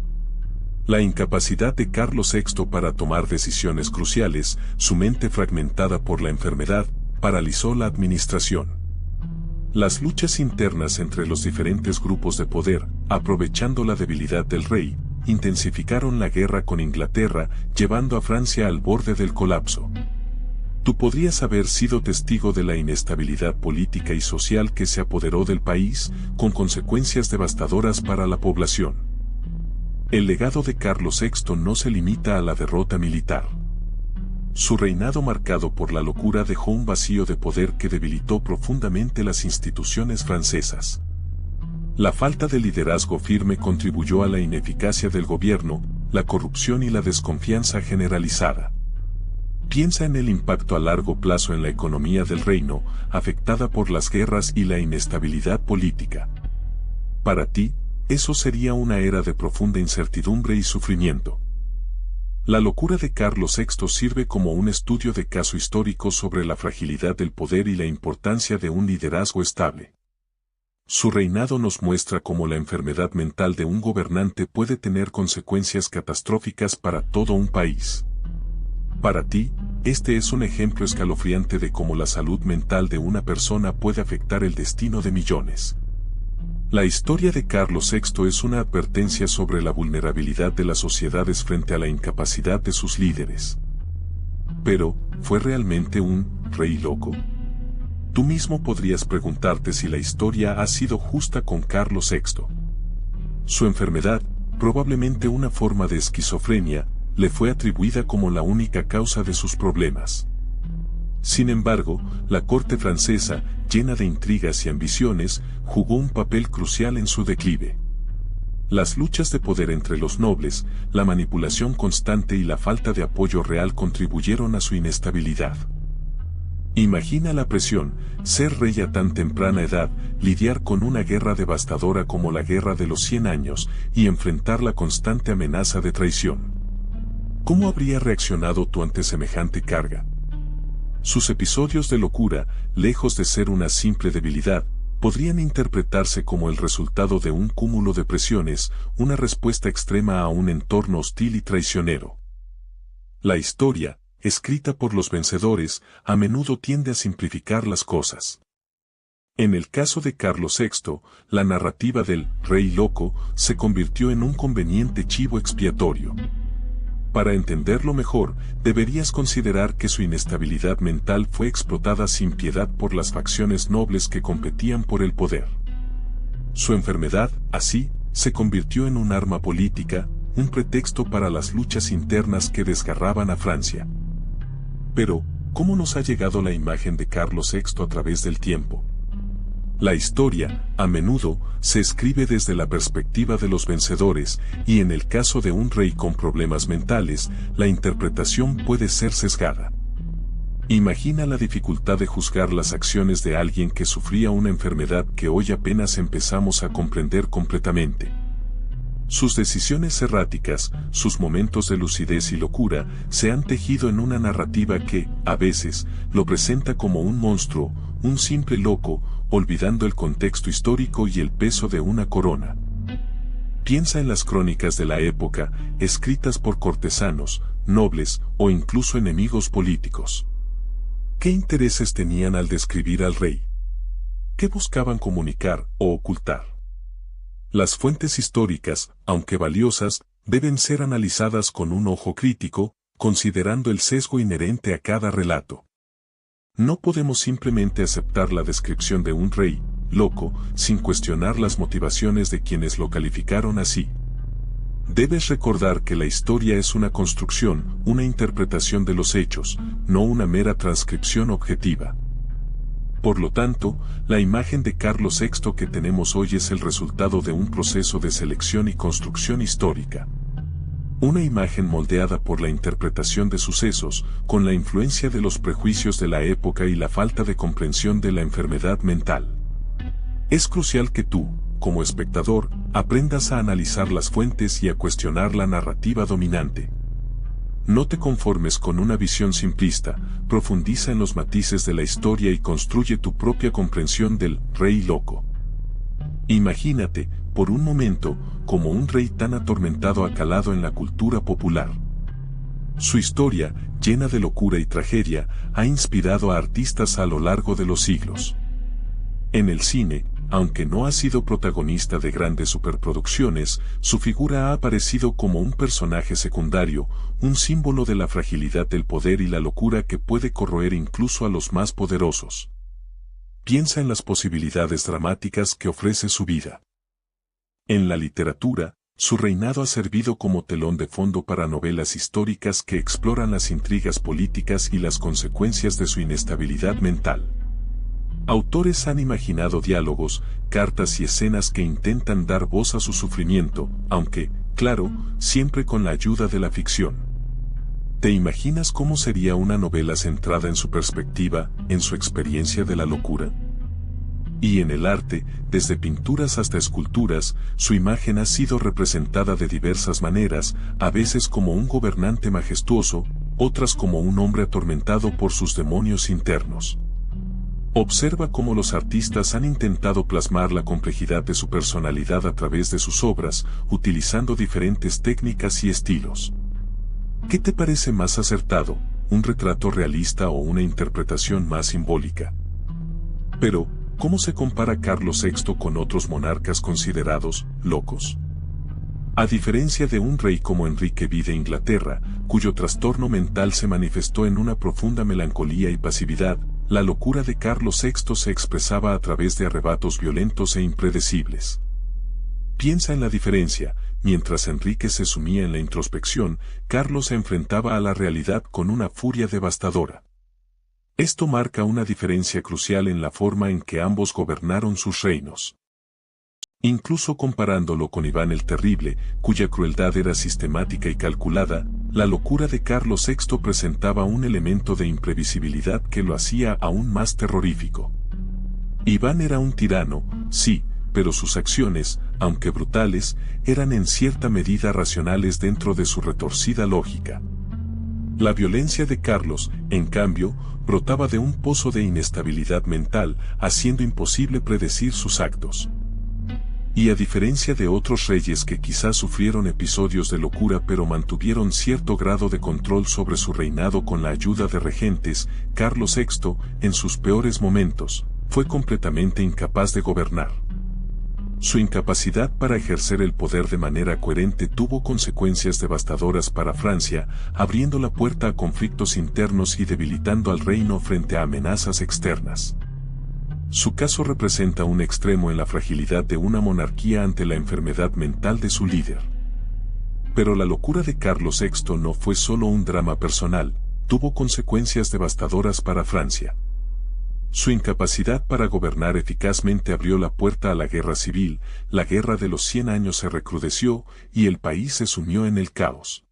La incapacidad de Carlos VI para tomar decisiones cruciales, su mente fragmentada por la enfermedad, paralizó la administración. Las luchas internas entre los diferentes grupos de poder, aprovechando la debilidad del rey, intensificaron la guerra con Inglaterra, llevando a Francia al borde del colapso. Tú podrías haber sido testigo de la inestabilidad política y social que se apoderó del país, con consecuencias devastadoras para la población. El legado de Carlos VI no se limita a la derrota militar. Su reinado marcado por la locura dejó un vacío de poder que debilitó profundamente las instituciones francesas. La falta de liderazgo firme contribuyó a la ineficacia del gobierno, la corrupción y la desconfianza generalizada. Piensa en el impacto a largo plazo en la economía del reino, afectada por las guerras y la inestabilidad política. Para ti, eso sería una era de profunda incertidumbre y sufrimiento. La locura de Carlos VI sirve como un estudio de caso histórico sobre la fragilidad del poder y la importancia de un liderazgo estable. Su reinado nos muestra cómo la enfermedad mental de un gobernante puede tener consecuencias catastróficas para todo un país. Para ti, este es un ejemplo escalofriante de cómo la salud mental de una persona puede afectar el destino de millones. La historia de Carlos VI es una advertencia sobre la vulnerabilidad de las sociedades frente a la incapacidad de sus líderes. Pero, ¿fue realmente un rey loco? Tú mismo podrías preguntarte si la historia ha sido justa con Carlos VI. Su enfermedad, probablemente una forma de esquizofrenia, le fue atribuida como la única causa de sus problemas. Sin embargo, la corte francesa, llena de intrigas y ambiciones, jugó un papel crucial en su declive. Las luchas de poder entre los nobles, la manipulación constante y la falta de apoyo real contribuyeron a su inestabilidad. Imagina la presión, ser rey a tan temprana edad, lidiar con una guerra devastadora como la Guerra de los 100 años y enfrentar la constante amenaza de traición. ¿Cómo habría reaccionado tú ante semejante carga? Sus episodios de locura, lejos de ser una simple debilidad, podrían interpretarse como el resultado de un cúmulo de presiones, una respuesta extrema a un entorno hostil y traicionero. La historia, escrita por los vencedores, a menudo tiende a simplificar las cosas. En el caso de Carlos VI, la narrativa del rey loco se convirtió en un conveniente chivo expiatorio. Para entenderlo mejor, deberías considerar que su inestabilidad mental fue explotada sin piedad por las facciones nobles que competían por el poder. Su enfermedad, así, se convirtió en un arma política, un pretexto para las luchas internas que desgarraban a Francia. Pero, ¿cómo nos ha llegado la imagen de Carlos VI a través del tiempo? La historia, a menudo, se escribe desde la perspectiva de los vencedores, y en el caso de un rey con problemas mentales, la interpretación puede ser sesgada. Imagina la dificultad de juzgar las acciones de alguien que sufría una enfermedad que hoy apenas empezamos a comprender completamente. Sus decisiones erráticas, sus momentos de lucidez y locura, se han tejido en una narrativa que, a veces, lo presenta como un monstruo, un simple loco, olvidando el contexto histórico y el peso de una corona. Piensa en las crónicas de la época, escritas por cortesanos, nobles o incluso enemigos políticos. ¿Qué intereses tenían al describir al rey? ¿Qué buscaban comunicar o ocultar? Las fuentes históricas, aunque valiosas, deben ser analizadas con un ojo crítico, considerando el sesgo inherente a cada relato. No podemos simplemente aceptar la descripción de un rey loco, sin cuestionar las motivaciones de quienes lo calificaron así. Debes recordar que la historia es una construcción, una interpretación de los hechos, no una mera transcripción objetiva. Por lo tanto, la imagen de Carlos VI que tenemos hoy es el resultado de un proceso de selección y construcción histórica. Una imagen moldeada por la interpretación de sucesos, con la influencia de los prejuicios de la época y la falta de comprensión de la enfermedad mental. Es crucial que tú, como espectador, aprendas a analizar las fuentes y a cuestionar la narrativa dominante. No te conformes con una visión simplista, profundiza en los matices de la historia y construye tu propia comprensión del rey loco. Imagínate, por un momento, como un rey tan atormentado ha calado en la cultura popular. Su historia, llena de locura y tragedia, ha inspirado a artistas a lo largo de los siglos. En el cine, aunque no ha sido protagonista de grandes superproducciones, su figura ha aparecido como un personaje secundario, un símbolo de la fragilidad del poder y la locura que puede corroer incluso a los más poderosos. Piensa en las posibilidades dramáticas que ofrece su vida. En la literatura, su reinado ha servido como telón de fondo para novelas históricas que exploran las intrigas políticas y las consecuencias de su inestabilidad mental. Autores han imaginado diálogos, cartas y escenas que intentan dar voz a su sufrimiento, aunque, claro, siempre con la ayuda de la ficción. ¿Te imaginas cómo sería una novela centrada en su perspectiva, en su experiencia de la locura? Y en el arte, desde pinturas hasta esculturas, su imagen ha sido representada de diversas maneras, a veces como un gobernante majestuoso, otras como un hombre atormentado por sus demonios internos. Observa cómo los artistas han intentado plasmar la complejidad de su personalidad a través de sus obras, utilizando diferentes técnicas y estilos. ¿Qué te parece más acertado, un retrato realista o una interpretación más simbólica? Pero, ¿cómo se compara Carlos VI con otros monarcas considerados locos? A diferencia de un rey como Enrique V de Inglaterra, cuyo trastorno mental se manifestó en una profunda melancolía y pasividad, la locura de Carlos VI se expresaba a través de arrebatos violentos e impredecibles. Piensa en la diferencia: mientras Enrique se sumía en la introspección, Carlos se enfrentaba a la realidad con una furia devastadora. Esto marca una diferencia crucial en la forma en que ambos gobernaron sus reinos. Incluso comparándolo con Iván el Terrible, cuya crueldad era sistemática y calculada, la locura de Carlos VI presentaba un elemento de imprevisibilidad que lo hacía aún más terrorífico. Iván era un tirano, sí, pero sus acciones, aunque brutales, eran en cierta medida racionales dentro de su retorcida lógica. La violencia de Carlos, en cambio, brotaba de un pozo de inestabilidad mental, haciendo imposible predecir sus actos. Y a diferencia de otros reyes que quizás sufrieron episodios de locura pero mantuvieron cierto grado de control sobre su reinado con la ayuda de regentes, Carlos VI, en sus peores momentos, fue completamente incapaz de gobernar. Su incapacidad para ejercer el poder de manera coherente tuvo consecuencias devastadoras para Francia, abriendo la puerta a conflictos internos y debilitando al reino frente a amenazas externas. Su caso representa un extremo en la fragilidad de una monarquía ante la enfermedad mental de su líder. Pero la locura de Carlos VI no fue solo un drama personal, tuvo consecuencias devastadoras para Francia. Su incapacidad para gobernar eficazmente abrió la puerta a la guerra civil, la guerra de los 100 años se recrudeció y el país se sumió en el caos.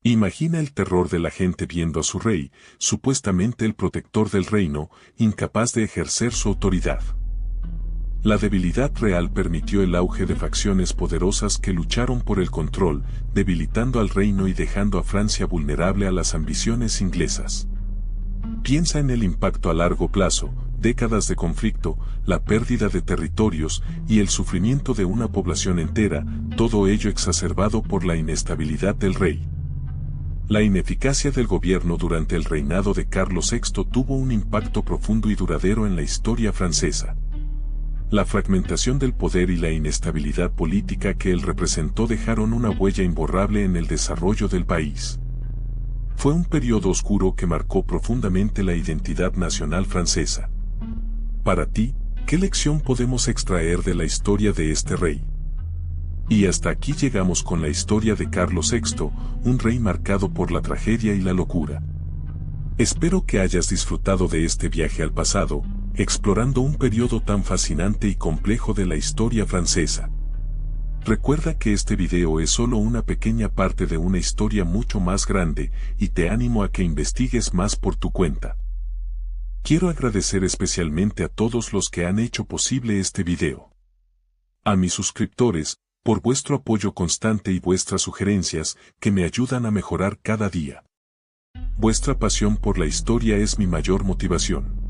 Imagina el terror de la gente viendo a su rey, supuestamente el protector del reino, incapaz de ejercer su autoridad. La debilidad real permitió el auge de facciones poderosas que lucharon por el control, debilitando al reino y dejando a Francia vulnerable a las ambiciones inglesas. Piensa en el impacto a largo plazo: décadas de conflicto, la pérdida de territorios y el sufrimiento de una población entera, todo ello exacerbado por la inestabilidad del rey. La ineficacia del gobierno durante el reinado de Carlos VI tuvo un impacto profundo y duradero en la historia francesa. La fragmentación del poder y la inestabilidad política que él representó dejaron una huella imborrable en el desarrollo del país. Fue un periodo oscuro que marcó profundamente la identidad nacional francesa. Para ti, ¿qué lección podemos extraer de la historia de este rey? Y hasta aquí llegamos con la historia de Carlos VI, un rey marcado por la tragedia y la locura. Espero que hayas disfrutado de este viaje al pasado, explorando un periodo tan fascinante y complejo de la historia francesa. Recuerda que este video es solo una pequeña parte de una historia mucho más grande, y te animo a que investigues más por tu cuenta. Quiero agradecer especialmente a todos los que han hecho posible este video. A mis suscriptores, por vuestro apoyo constante y vuestras sugerencias, que me ayudan a mejorar cada día. Vuestra pasión por la historia es mi mayor motivación.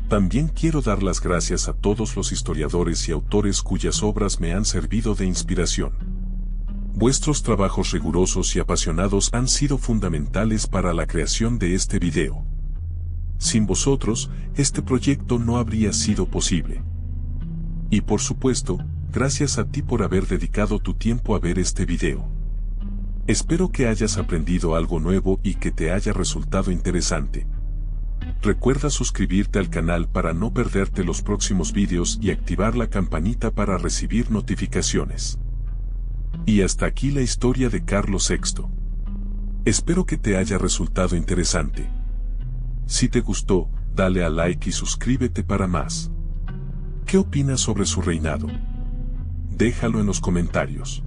También quiero dar las gracias a todos los historiadores y autores cuyas obras me han servido de inspiración. Vuestros trabajos rigurosos y apasionados han sido fundamentales para la creación de este video. Sin vosotros, este proyecto no habría sido posible. Y por supuesto, gracias a ti por haber dedicado tu tiempo a ver este video. Espero que hayas aprendido algo nuevo y que te haya resultado interesante. Recuerda suscribirte al canal para no perderte los próximos vídeos y activar la campanita para recibir notificaciones. Y hasta aquí la historia de Carlos VI. Espero que te haya resultado interesante. Si te gustó, dale a like y suscríbete para más. ¿Qué opinas sobre su reinado? Déjalo en los comentarios.